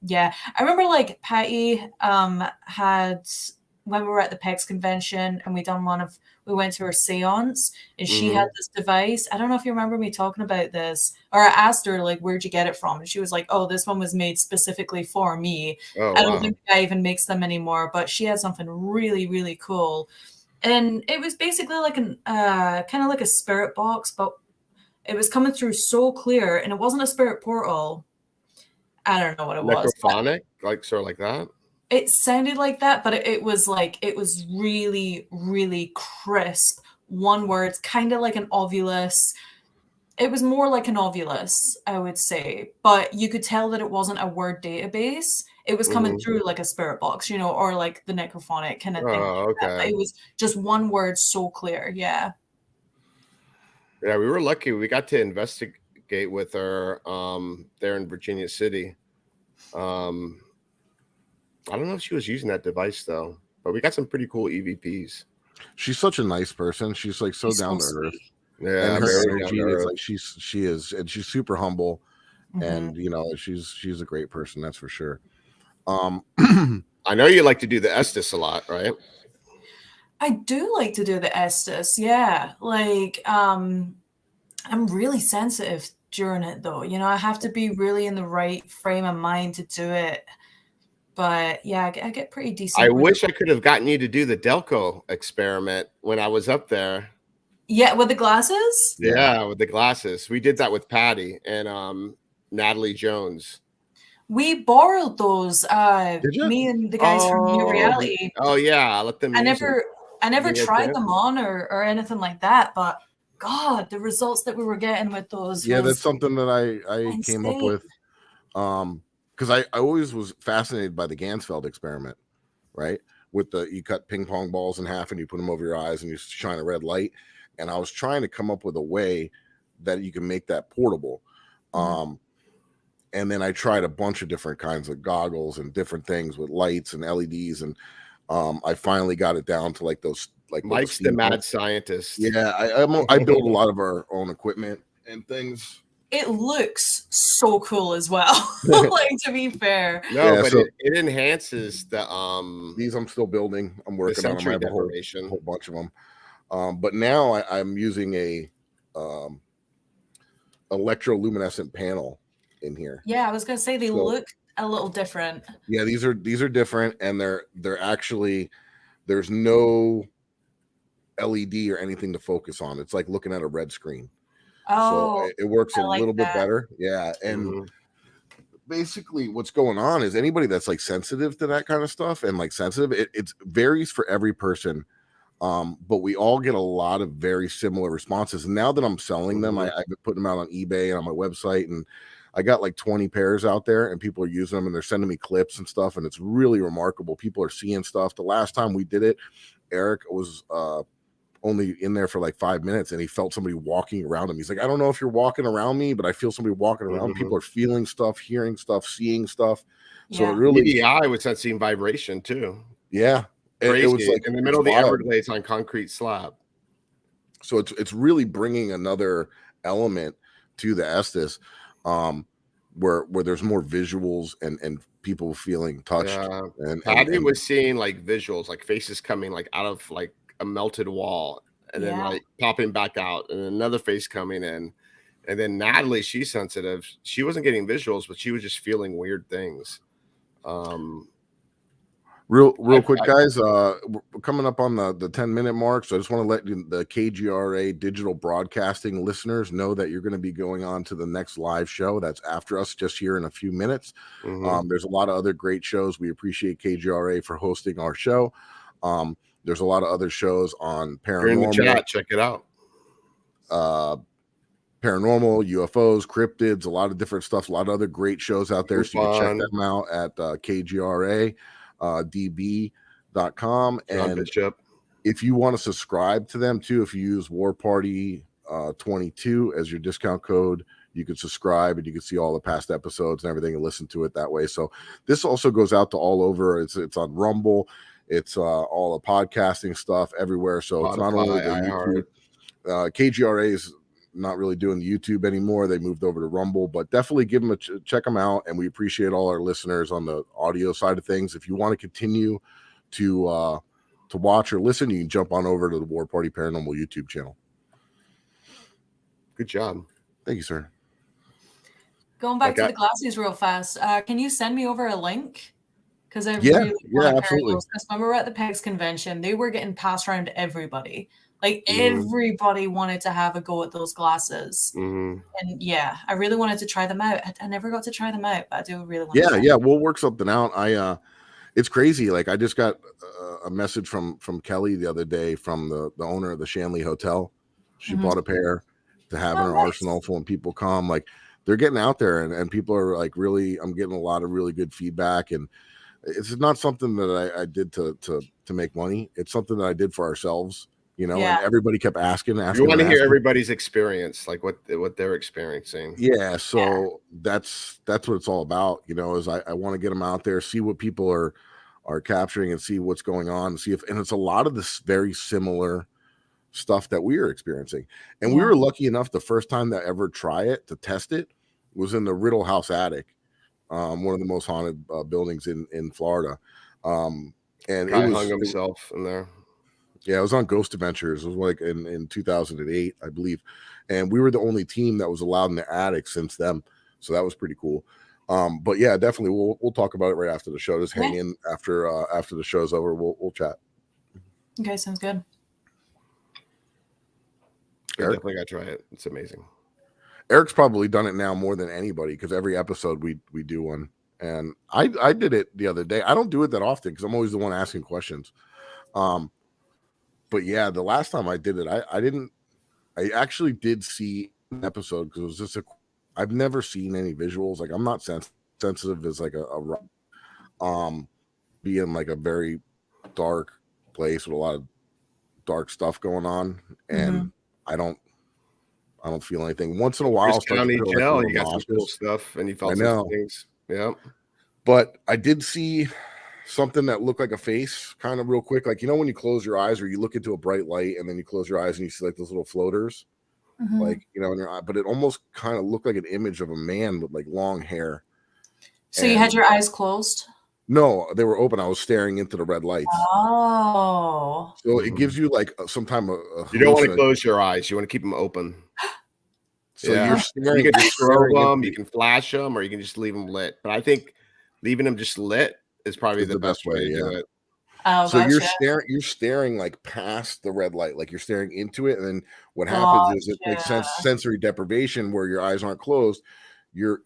G: Yeah. I remember like Patty had when we were at the PEX convention and we went to her seance and she had
B: Mm-hmm.
G: this device. I don't know if you remember me talking about this, or I asked her like where'd you get it from? And she was like, oh, this one was made specifically for me.
B: Oh,
G: I don't
B: wow.
G: think the guy even makes them anymore, but she had something really, really cool. And it was basically like an kind of like a spirit box, but it was coming through so clear, and it wasn't a spirit portal. I don't know what it was.
B: Necrophonic, like sort of like that.
G: It sounded like that, but it was like it was really, really crisp. One word, kind of like an ovulus. It was more like an ovulus, I would say, but you could tell that it wasn't a word database. It was coming
B: Mm-hmm.
G: through like a spirit box, or like the necrophonic kind of thing.
B: Oh,
G: Like that. But
B: okay.
G: it was just one word, so clear. Yeah.
B: Yeah, we were lucky. We got to investigate with her there in Virginia City. I don't know if she was using that device though, but we got some pretty cool EVPs.
H: She's such a nice person. She's like so
G: She's
H: down to
G: so
H: earth.
G: sweet.
B: Yeah,
H: And her
B: very down
H: energy
B: to
H: is
B: earth.
H: like she is, and she's super humble.
G: Mhm.
H: And she's a great person, that's for sure. I
B: know you like to do the Estes a lot, right?
G: I do like to do the Estes, yeah. Like, I'm really sensitive during it though. I have to be really in the right frame of mind to do it. But yeah, I get pretty decent.
B: I wish I could have gotten you to do the Delco experiment when I was up there.
G: Yeah, with the glasses?
B: Yeah, with the glasses. We did that with Patty and Natalie Jones.
G: We borrowed those.
H: Did you?
G: Me and the guys from New Reality.
B: Oh yeah, I let them
G: I
B: use them.
G: never
B: Did you get
G: tried
B: that?
G: them on or anything like that, but God, the results that we were getting with those
H: Yeah,
G: was
H: that's something that I came up
G: insane.
H: with. Because I always was fascinated by the Gansfeld experiment, right? With you cut ping pong balls in half and you put them over your eyes and you shine a red light. And I was trying to come up with a way that you can make that portable. And then I tried a bunch of different kinds of goggles and different things with lights and LEDs, and I finally got it down to like those
B: Mike's the mad scientist.
H: Yeah, I build a lot of our own equipment and things.
G: It looks so cool as well. Like, to be fair.
B: No,
H: Yeah,
B: but
H: so
B: it enhances the
H: these I'm still building. I'm working on them. I have a whole bunch of them. But now I'm using a electroluminescent panel in here.
G: Yeah, I was gonna say they look a little different.
H: Yeah, these are different, and they're actually, there's no LED or anything to focus on. It's like looking at a red screen.
G: Oh,
H: so it works a little bit
G: that.
H: better. Yeah, and basically what's going on is anybody that's like sensitive to that kind of stuff and like sensitive, it varies for every person. But we all get a lot of very similar responses. And now that I'm selling them, I've been putting them out on eBay and on my website, and I got like 20 pairs out there, and people are using them and they're sending me clips and stuff. And it's really remarkable. People are seeing stuff. The last time we did it, Eric was only in there for like 5 minutes and he felt somebody walking around him. He's like, I don't know if you're walking around me, but I feel somebody walking around. People are feeling stuff, hearing stuff, seeing stuff. So it really,
B: EDI was sensing vibration too.
H: Yeah.
B: Crazy.
H: It was like
B: in the middle of the Everglades on concrete slab.
H: So it's really bringing another element to the Estes, where there's more visuals and people feeling touched.
B: Yeah.
H: And
B: Patty was seeing like visuals, like faces coming like out of like a melted wall and then like popping back out, and another face coming in. And then Natalie, she's sensitive. She wasn't getting visuals, but she was just feeling weird things.
H: Real quick, guys. We're coming up on the 10-minute mark, so I just want to let the KGRA digital broadcasting listeners know that you're going to be going on to the next live show that's after us, just here in a few minutes. There's a lot of other great shows. We appreciate KGRA for hosting our show. There's a lot of other shows on Paranormal.
B: You're in the chat, check it out.
H: Paranormal, UFOs, cryptids, a lot of different stuff, a lot of other great shows out there. So you can check them out at KGRA. DB.com
B: John
H: and
B: Bishop.
H: If you want to subscribe to them too, if you use War Party 22 as your discount code, you can subscribe and you can see all the past episodes and everything and listen to it that way. So this also goes out to all over. It's on Rumble. It's all the podcasting stuff everywhere. So it's not only the YouTube. KGRA is not really doing the YouTube anymore. They moved over to Rumble, but definitely give them check them out. And we appreciate all our listeners on the audio side of things. If you want to continue to watch or listen, you can jump on over to the War Party Paranormal YouTube channel.
B: Good job.
H: Thank you, sir.
G: Going back to the glasses real fast. Can you send me over a link? Because I
H: really want to pair those.
G: Because when we were at the PEGS convention, they were getting passed around to everybody. Like everybody wanted to have a go at those glasses. And yeah, I really wanted to try them out. I never got to try them out, but I do really want to try them.
H: We'll work something out. It's crazy. Like I just got a message from Kelly the other day from the owner of the Shanley Hotel. She bought a pair to have in her arsenal for when people come. Like they're getting out there and people are like really, I'm getting a lot of really good feedback, and it's not something that I did to make money. It's something that I did for ourselves, you know, and everybody kept asking.
B: You want to hear everybody's experience, like what they're experiencing.
H: Yeah. So that's what it's all about, you know, is I want to get them out there, see what people are capturing and see what's going on, see if, and it's a lot of this very similar stuff that we are experiencing. And we were lucky enough the first time that ever try it to test it was in the Riddle House attic, one of the most haunted buildings in Florida. And
B: guy hung himself in there.
H: Yeah, it was on Ghost Adventures. It was like in 2008, I believe. And we were the only team that was allowed in the attic since then. So that was pretty cool. But yeah, definitely we'll talk about it right after the show. Just hang in after the show's over. We'll chat.
G: Okay, sounds good.
B: I definitely gotta try it. It's amazing.
H: Eric's probably done it now more than anybody because every episode we do one. And I did it the other day. I don't do it that often because I'm always the one asking questions. But yeah, the last time I did it, I actually did see an episode because it was just I've never seen any visuals. Like I'm not sensitive as like be in like a very dark place with a lot of dark stuff going on. And I don't feel anything. Once in a while,
B: County Jail, you got some cool stuff and you felt some things. Yeah.
H: But I did see something that looked like a face kind of real quick. Like, you know, when you close your eyes or you look into a bright light and then you close your eyes and you see like those little floaters, like, you know, in your eye, but it almost kind of looked like an image of a man with like long hair.
G: So you had your eyes closed?
H: No, they were open. I was staring into the red lights.
G: Oh.
H: So it gives you like some time of
B: you don't want to close your eyes. You want to keep them open.
H: So you're staring.
B: You can strobe them, you can flash them, or you can just leave them lit. But I think leaving them just lit is probably the best way to do it.
G: Oh,
H: so you're staring like past the red light, like you're staring into it, and then what happens is it makes sensory deprivation where your eyes aren't closed. Your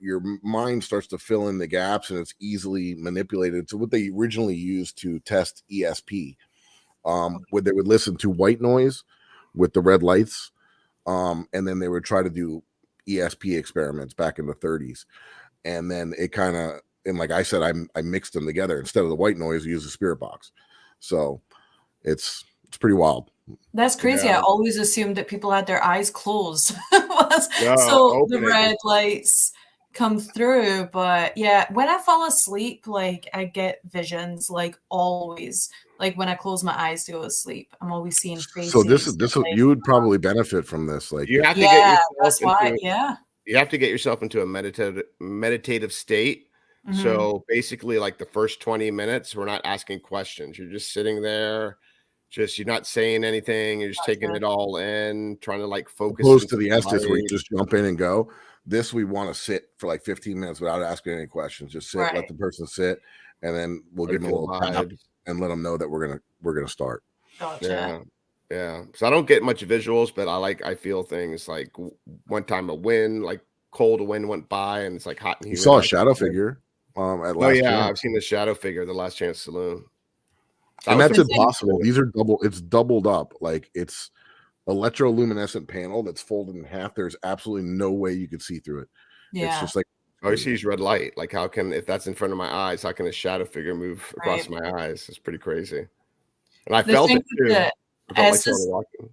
H: mind starts to fill in the gaps, and it's easily manipulated. So what they originally used to test ESP, where they would listen to white noise with the red lights, and then they would try to do ESP experiments back in the 30s, and then it kind of. And like I said, I mixed them together. Instead of the white noise, I use a spirit box. So it's pretty wild.
G: That's crazy. I always assumed that people had their eyes closed. So the red lights come through. But yeah, when I fall asleep, like I get visions, like always. Like when I close my eyes to go to sleep, I'm always seeing faces.
H: So this you would probably benefit from this. Like
B: you have to get
G: you
B: have to get yourself into a meditative state. So basically, like the first 20 minutes, we're not asking questions. You're just sitting there, you're not saying anything. You're just taking it all in, trying to like focus.
H: Opposed to the Estes where you just jump in and go. This we want to sit for like 15 minutes without asking any questions. Just sit, let the person sit, and then we'll give them a little tap and let them know that we're gonna start.
G: Gotcha.
B: Yeah. So I don't get much visuals, but I feel things like one time a wind, like cold wind went by, and it's like hot and humid.
H: You saw a shadow figure. At last chance.
B: I've seen the shadow figure, the Last Chance Saloon.
H: And that's impossible. These are it's doubled up. Like it's electroluminescent panel that's folded in half. There's absolutely no way you could see through it.
G: Yeah.
H: It's just like
B: I see red light. Like how can, if that's in front of my eyes, how can a shadow figure move across my eyes? It's pretty crazy. And I felt it too. I felt my
G: Estes,
B: total walking.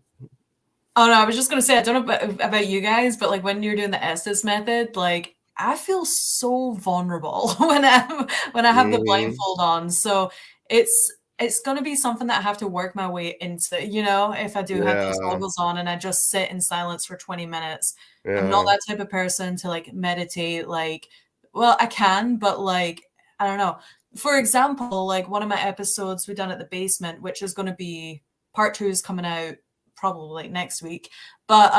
G: oh no, I was just gonna say I don't know about you guys, but like when you're doing the Estes method, like I feel so vulnerable when I have the blindfold on. So it's gonna be something that I have to work my way into, you know, if I do have those
B: Yeah.
G: goggles on and I just sit in silence for 20 minutes. I'm not
B: Yeah.
G: that type of person to like meditate, like, well, I can, but like, I don't know. For example, like one of my episodes we done at the basement, which is gonna be part 2 is coming out probably next week. But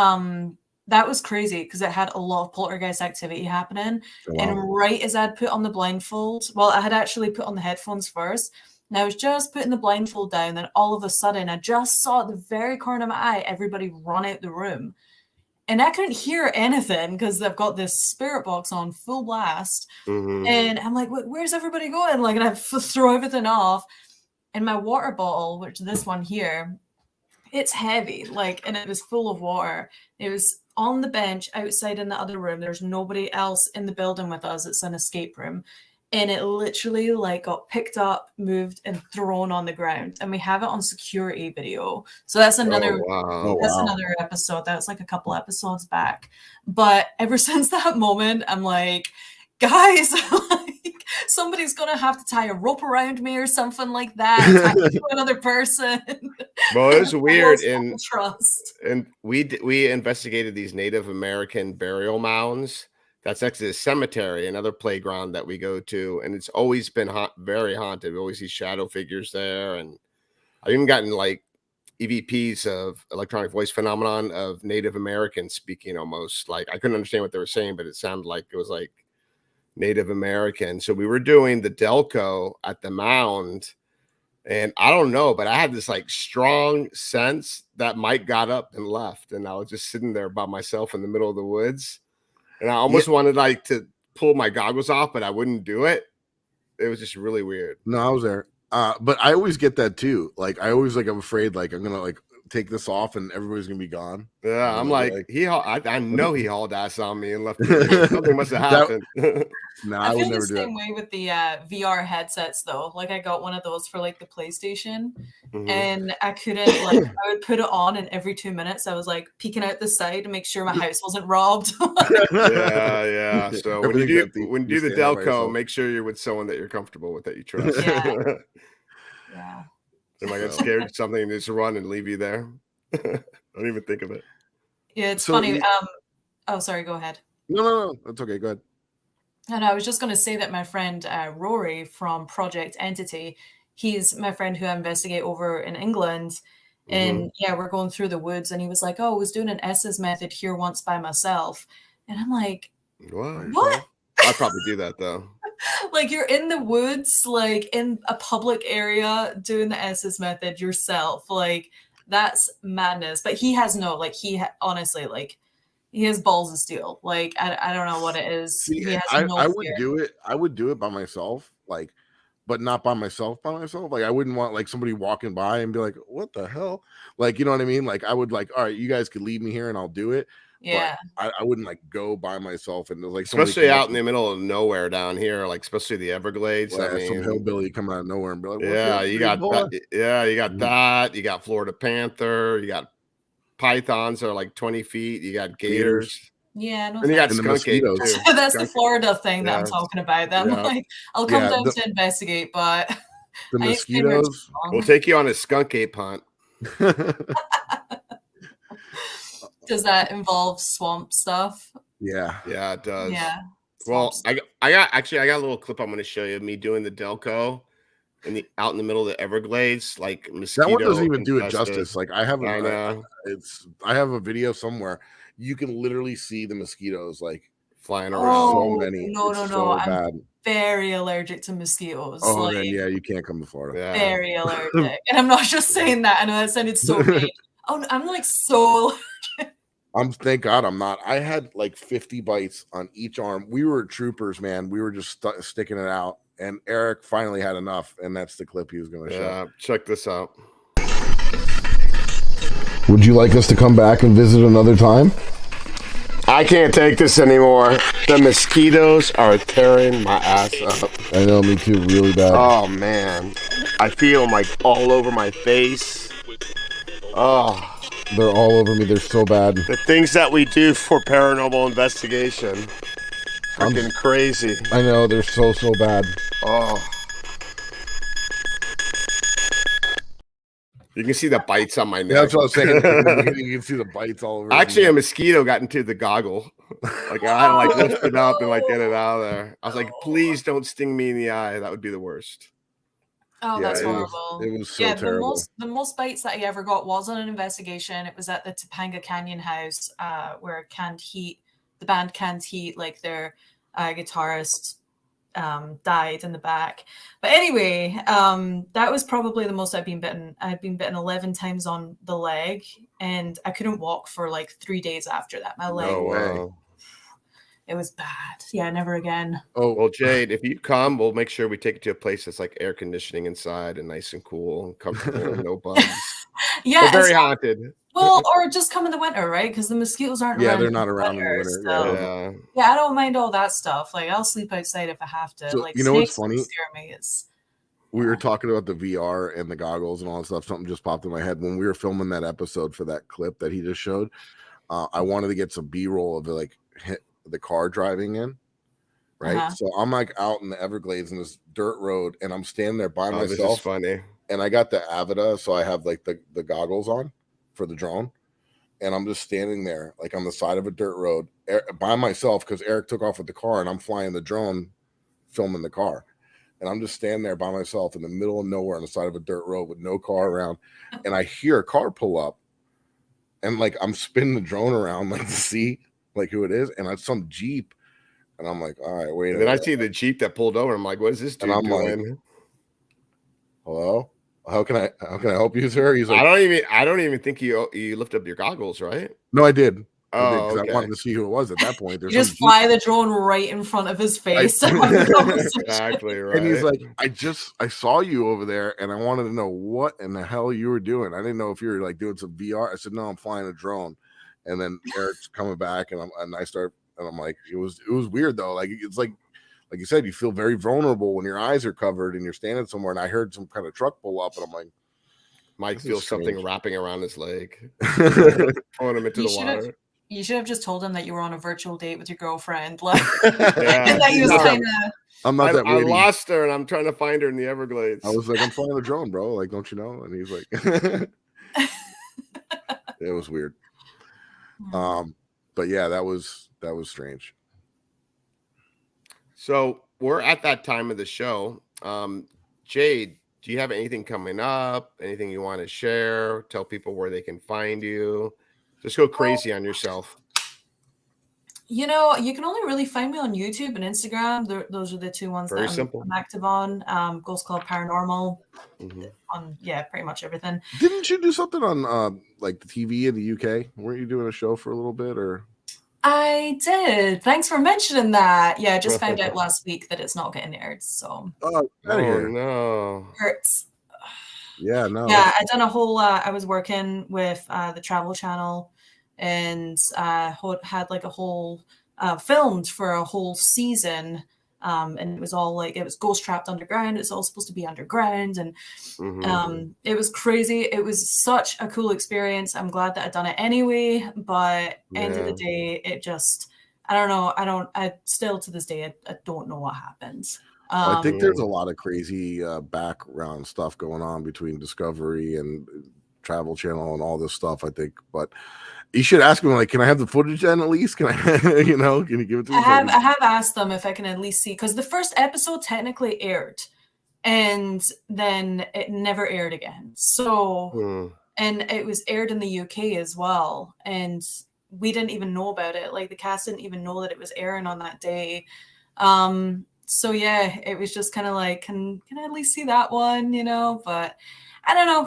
G: that was crazy because it had a lot of poltergeist activity happening.
H: Oh,
G: And
H: wow.
G: right as I'd put on the blindfold, well, I had actually put on the headphones first. And I was just putting the blindfold down, and all of a sudden I just saw at the very corner of my eye everybody run out the room. And I couldn't hear anything because they've got this spirit box on full blast.
B: Mhm.
G: And I'm like, where's everybody going? Like, and I throw everything off. And my water bottle, which this one here, it's heavy, like, and it was full of water. It was on the bench outside in the other room. There's nobody else in the building with us. It's an escape room. And it literally like got picked up, moved, and thrown on the ground. And we have it on security video. So that's another another episode. That's like a couple episodes back. But ever since that moment, I'm like, guys, like somebody's gonna have to tie a rope around me or something like that. Tie me to another person.
B: Well, it was weird,
G: and trust.
B: And we investigated these Native American burial mounds. That's next to the cemetery, another playground that we go to, and it's always been very haunted. We always see shadow figures there, and I've even gotten like EVPs of electronic voice phenomenon of Native Americans speaking almost like I couldn't understand what they were saying, but it sounded like it was like Native American. So we were doing the Delco at the mound, and I don't know, but I had this like strong sense that Mike got up and left, and I was just sitting there by myself in the middle of the woods, and I almost wanted like to pull my goggles off, but I wouldn't do it. It was just really weird.
H: No, I was there. But I always get that too. Like I always like I'm afraid like I'm gonna like take this off and everybody's gonna be gone.
B: Yeah, I'm like I know he hauled ass on me and left me. Something must have happened.
H: No,
G: I
H: I would
G: feel
H: never
G: the
H: do
G: same
H: it.
G: way with the VR headsets though. Like I got one of those for like the PlayStation, and I couldn't like I would put it on, and every 2 minutes I was like peeking out the side to make sure my house wasn't robbed.
B: Yeah. So when you do the Delco, make sure you're with someone that you're comfortable with, that you trust.
G: Yeah.
B: Am I get scared of something and just run and leave you there? Don't even think of it.
G: Yeah, it's funny. Oh, sorry. Go ahead.
H: No, that's okay. Go ahead.
G: And I was just going to say that my friend Rory from Project Entity, he's my friend who I investigate over in England. And yeah, we're going through the woods, and he was like, "Oh, I was doing an S's method here once by myself," and I'm like, "What?"
B: I'd probably do that though.
G: Like you're in the woods, like in a public area, doing the S's method yourself. Like that's madness. But he has no, like honestly, like he has balls of steel. Like I don't know what it is.
H: See,
G: he has
H: I would do it. I would do it by myself, like, but not by myself. Like I wouldn't want like somebody walking by and be like, "What the hell?" Like, you know what I mean? Like I would like, all right, you guys could leave me here and I'll do it.
G: Yeah,
H: but I wouldn't like go by myself and like
B: especially out in the middle of nowhere down here, like especially the Everglades.
H: Well,
B: I mean,
H: some hillbilly coming out of nowhere and be like,
B: yeah, you got that. Yeah, you got that. You got Florida panther. You got pythons that are like 20 feet. You got gators.
G: Yeah, no,
B: and you got skunk ape too.
G: That's the Florida thing that I'm talking about. That I'm like, I'll come down to investigate, but
H: the mosquitoes.
B: We'll take you on a skunk ape hunt.
G: Does that involve swamp stuff?
H: Yeah,
B: it does.
G: Yeah.
B: Well, I got a little clip I'm going to show you of me doing the Delco out in the middle of the Everglades, like mosquito.
H: That one doesn't even do it justice. Like I have a video somewhere. You can literally see the mosquitoes like
B: flying around.
H: So many.
G: No. I'm
H: bad.
G: very allergic to mosquitoes.
H: Oh, then yeah, you can't come to Florida.
B: Yeah.
G: Very allergic, and I'm not just saying that. I know that sounded so big. Oh, I'm like so allergic.
H: Thank God I'm not. I had like 50 bites on each arm. We were troopers, man. We were just sticking it out. And Eric finally had enough, and that's the clip he was going to show.
B: Check this out.
H: Would you like us to come back and visit another time?
B: I can't take this anymore. The mosquitoes are tearing my ass up.
H: I know, me too, really bad.
B: Oh man, I feel them like all over my face. Oh,
H: They're all over me. They're so bad.
B: the things that we do for paranormal investigation. Freaking crazy.
H: I know, they're so bad.
B: Oh. You can see the bites on my neck.
H: Yeah, that's what I was saying. You can see the bites all over.
B: Actually, a mosquito got into the goggle. Like I had to like lift it up and like get it out of there. I was like, please don't sting me in the eye. That would be the worst.
G: Oh,
H: Yeah,
G: that's
H: it was-
G: horrible.
H: it was so terrible.
G: The most bites that I ever got was on an investigation. It was at the Topanga Canyon house, where the band Canned Heat, like their guitarist died in the back. But anyway, that was probably the most I've been bitten. I'd been bitten 11 times on the leg, and I couldn't walk for like 3 days after that. My leg, it was bad. Yeah, never again.
B: Oh, well, Jade, if you come, we'll make sure we take you to a place that's like air conditioning inside and nice and cool and comfortable and no bugs.
G: Yeah,
B: but very haunted.
G: Well, or just come in the winter, right? Because the mosquitoes aren't around.
H: Yeah, they're not around in the winter.
G: So, yeah, I don't mind all that stuff. Like, I'll sleep outside if I have to.
H: So,
G: like,
H: you know what's
G: snakes
H: funny?
G: Scare me.
H: We were talking about the VR and the goggles and all that stuff. Something just popped in my head when we were filming that episode for that clip that he just showed. I wanted to get some B-roll of the car driving in, right?
G: Uh-huh.
H: So I'm like out in the Everglades in this dirt road, and I'm standing there by myself.
B: This is funny.
H: And I got the Avida, so I have like the goggles on for the drone, and I'm just standing there like on the side of a dirt road by myself because Eric took off with the car, and I'm flying the drone, filming the car. And I'm just standing there by myself in the middle of nowhere on the side of a dirt road with no car around. And I hear a car pull up. And like I'm spinning the drone around like to see like who it is. And it's some Jeep. And I'm like, all right, wait a minute.
B: Then I see the Jeep that pulled over. I'm like, what is this dude doing?
H: Like, hello? How can I help you, sir? He's like,
B: I don't even think you lift up your goggles, right?
H: No, I did.
B: Oh,
H: I wanted to see who it was at that point.
G: You just fly the drone right in front of his face.
B: Exactly right.
H: And he's like, I saw you over there, and I wanted to know what in the hell you were doing. I didn't know if you were like doing some VR. I said, no, I'm flying a drone. And then Eric's coming back, and I'm like, it was weird though. Like it's like you said, you feel very vulnerable when your eyes are covered and you're standing somewhere. And I heard some kind of truck pull up, and I'm like,
B: Mike feels something wrapping around his leg, pulling him into the water.
G: You should have just told him that you were on a virtual date with your girlfriend. Like, and that he was kind of.
H: I'm not that.
B: I lost her, and I'm trying to find her in the Everglades.
H: I was like, I'm flying a drone, bro. Like, don't you know? And he's like, it was weird. But yeah, that was strange.
B: So we're at that time of the show. Jade, do you have anything coming up? Anything you want to share? Tell people where they can find you. Just go crazy on yourself.
G: You know, you can only really find me on YouTube and Instagram. Those are the two ones
B: Very
G: that
B: simple.
G: I'm active on. Ghost Club Paranormal. On pretty much everything.
H: Didn't you do something on like the TV in the UK? Weren't you doing a show for a little bit or?
G: I did. Thanks for mentioning that. Yeah, I just found out last week that it's not getting aired. So
B: no,
G: hurts.
H: Yeah, no.
G: Yeah, I done a whole. I was working with the Travel Channel, and had like a whole filmed for a whole season. And it was all like it was ghost trapped underground. It's all supposed to be underground, and it was crazy. It was such a cool experience. I'm glad that I'd done it anyway. But end of the day, it just I don't know. I still to this day I don't know what happened.
H: I think there's a lot of crazy background stuff going on between Discovery and Travel Channel and all this stuff. I think, but you should ask them like, can I have the footage then at least? Can I, can you give it to me?
G: I have asked them if I can at least see because the first episode technically aired, and then it never aired again. So, and it was aired in the UK as well, and we didn't even know about it. Like the cast didn't even know that it was airing on that day. So yeah, it was just kind of like, can I at least see that one, but I don't know.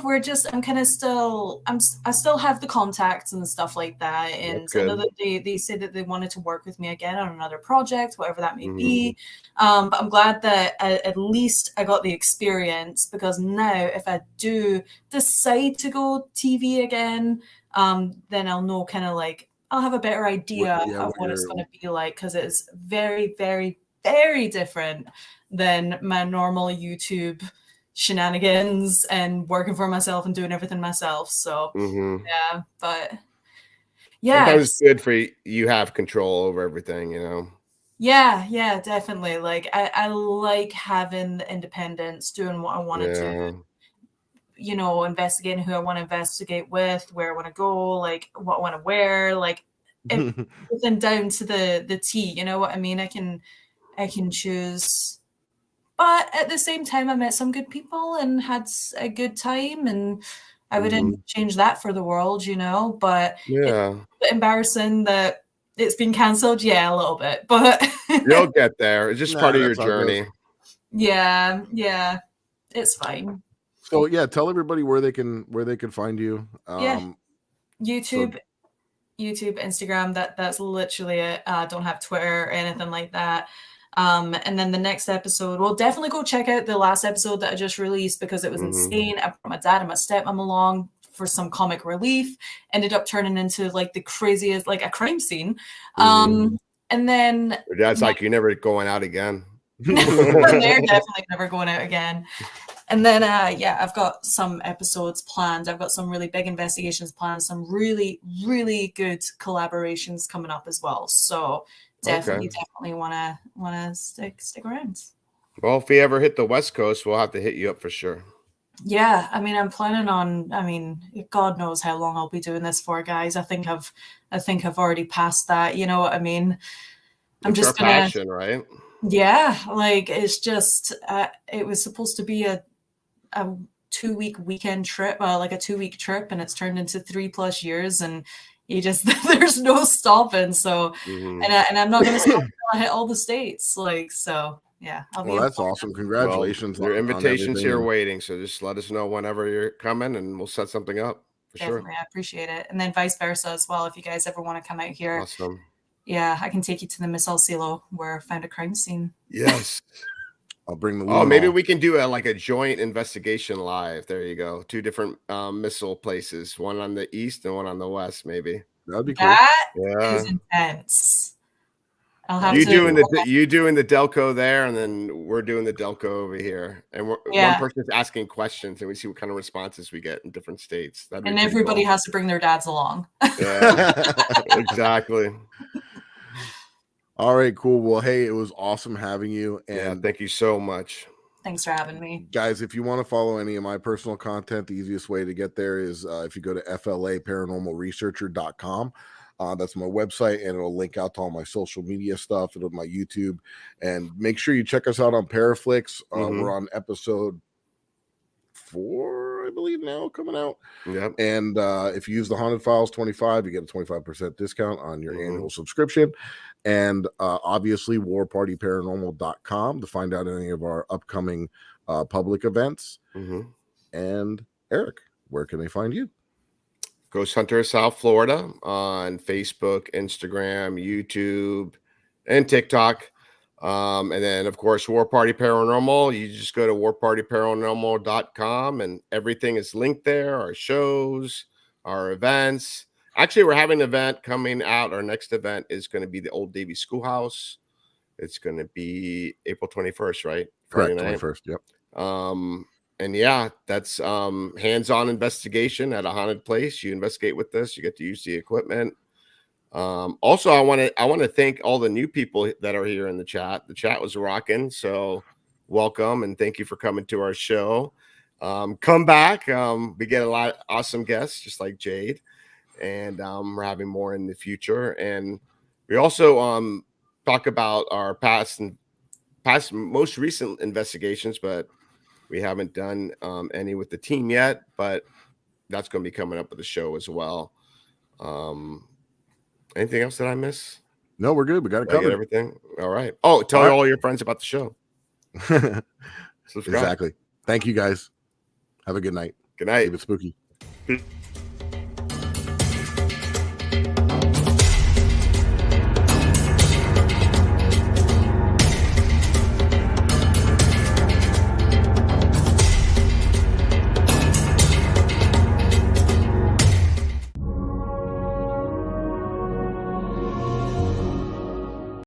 G: I still have the contacts and stuff like that. And I know that they said that they wanted to work with me again on another project, whatever that may be. But I'm glad that at least I got the experience because now if I do decide to go TV again, then I'll know kind of like, I'll have a better idea of what it's going to be like because it is very, very, very different than my normal YouTube shenanigans and working for myself and doing everything myself. So yeah, but yeah,
B: sometimes it's good for you have control over everything, you know.
G: yeah, definitely. Like I like having the independence, doing what I want to do. You know, investigating who I want to investigate with, where I want to go, like what I want to wear, like everything down to the T. You know what I mean? I can choose. But at the same time, I met some good people and had a good time, and I wouldn't change that for the world, you know. But it's a bit embarrassing that it's been cancelled. Yeah, a little bit, but
B: you'll get there. It's just part of your journey.
G: Yeah, it's fine.
H: So yeah, tell everybody where they can find you.
G: YouTube, Instagram. That's literally it. Don't have Twitter or anything like that. And then the next episode, well, definitely go check out the last episode that I just released because it was insane. I brought my dad and my stepmom along for some comic relief. Ended up turning into like the craziest, like a crime scene. And then
B: your dad's like, you're never going out again.
G: They're definitely never going out again. And then I've got some episodes planned. I've got some really big investigations planned, some really, really good collaborations coming up as well. So definitely wanna stick around.
B: Well, if we ever hit the West Coast, we'll have to hit you up for sure.
G: Yeah, I mean, I'm planning on. I mean, God knows how long I'll be doing this for, guys. I think I've already passed that. You know what I mean? I'm
B: it's
G: just
B: our passion, right?
G: Yeah, like it's just it was supposed to be a 2-week weekend trip, like a 2-week trip, and it's turned into 3+ years, and you just there's no stopping. So, and I'm not going to stop until I hit all the states. Like, so yeah.
H: Well, that's awesome. Congratulations.
B: Well, your invitation's here waiting. So just let us know whenever you're coming and we'll set something up for
G: Definitely,
B: sure.
G: I appreciate it. And then vice versa as well. If you guys ever want to come out here.
B: Awesome.
G: Yeah, I can take you to the Miss El Cielo where I found a crime scene.
B: Yes.
H: I'll bring the
B: maybe we can do a joint investigation live. There you go. 2 different missile places, one on the east and one on the west, maybe.
H: That'd be cool.
G: That is intense. I'll have
B: doing the Delco there, and then we're doing the Delco over here, and one person's asking questions, and we see what kind of responses we get in different states.
G: And everybody has to bring their dads along.
B: Yeah, exactly.
H: All right, cool. Well, hey, it was awesome having you, and
B: thank you so much.
G: Thanks for having me,
H: guys. If you want to follow any of my personal content, the easiest way to get there is if you go to flaparanormalresearcher.com. That's my website, and it'll link out to all my social media stuff. It'll my YouTube, and make sure you check us out on Paraflix. We're on episode 4, I believe, now coming out.
B: Yep.
H: And if you use the Haunted Files 25, you get a 25% discount on your annual subscription. And obviously, warpartyparanormal.com to find out any of our upcoming public events. And Eric, where can they find you?
B: Ghost Hunter South Florida on Facebook, Instagram, YouTube, and TikTok. And then, of course, War Party Paranormal. You just go to warpartyparanormal.com and everything is linked there. Our shows, our events. Actually, we're having an event coming out. Our next event is going to be the Old Davie Schoolhouse. It's going to be April 21st, right?
H: Correct, 21st, yep.
B: And yeah, that's hands-on investigation at a haunted place. You investigate with this, you get to use the equipment. Also, I want to thank all the new people that are here in the chat. The chat was rocking, so welcome and thank you for coming to our show. Come back. We get a lot of awesome guests, just like Jade, and we're having more in the future. And we also talk about our past most recent investigations, but we haven't done any with the team yet, but that's going to be coming up with the show as well. Anything else that I miss?
H: No, we're good. We got it covered.
B: Everything. All right. Oh, tell all your friends about the show.
H: Exactly. Thank you, guys. Have a good night.
B: Good night.
H: Keep it spooky.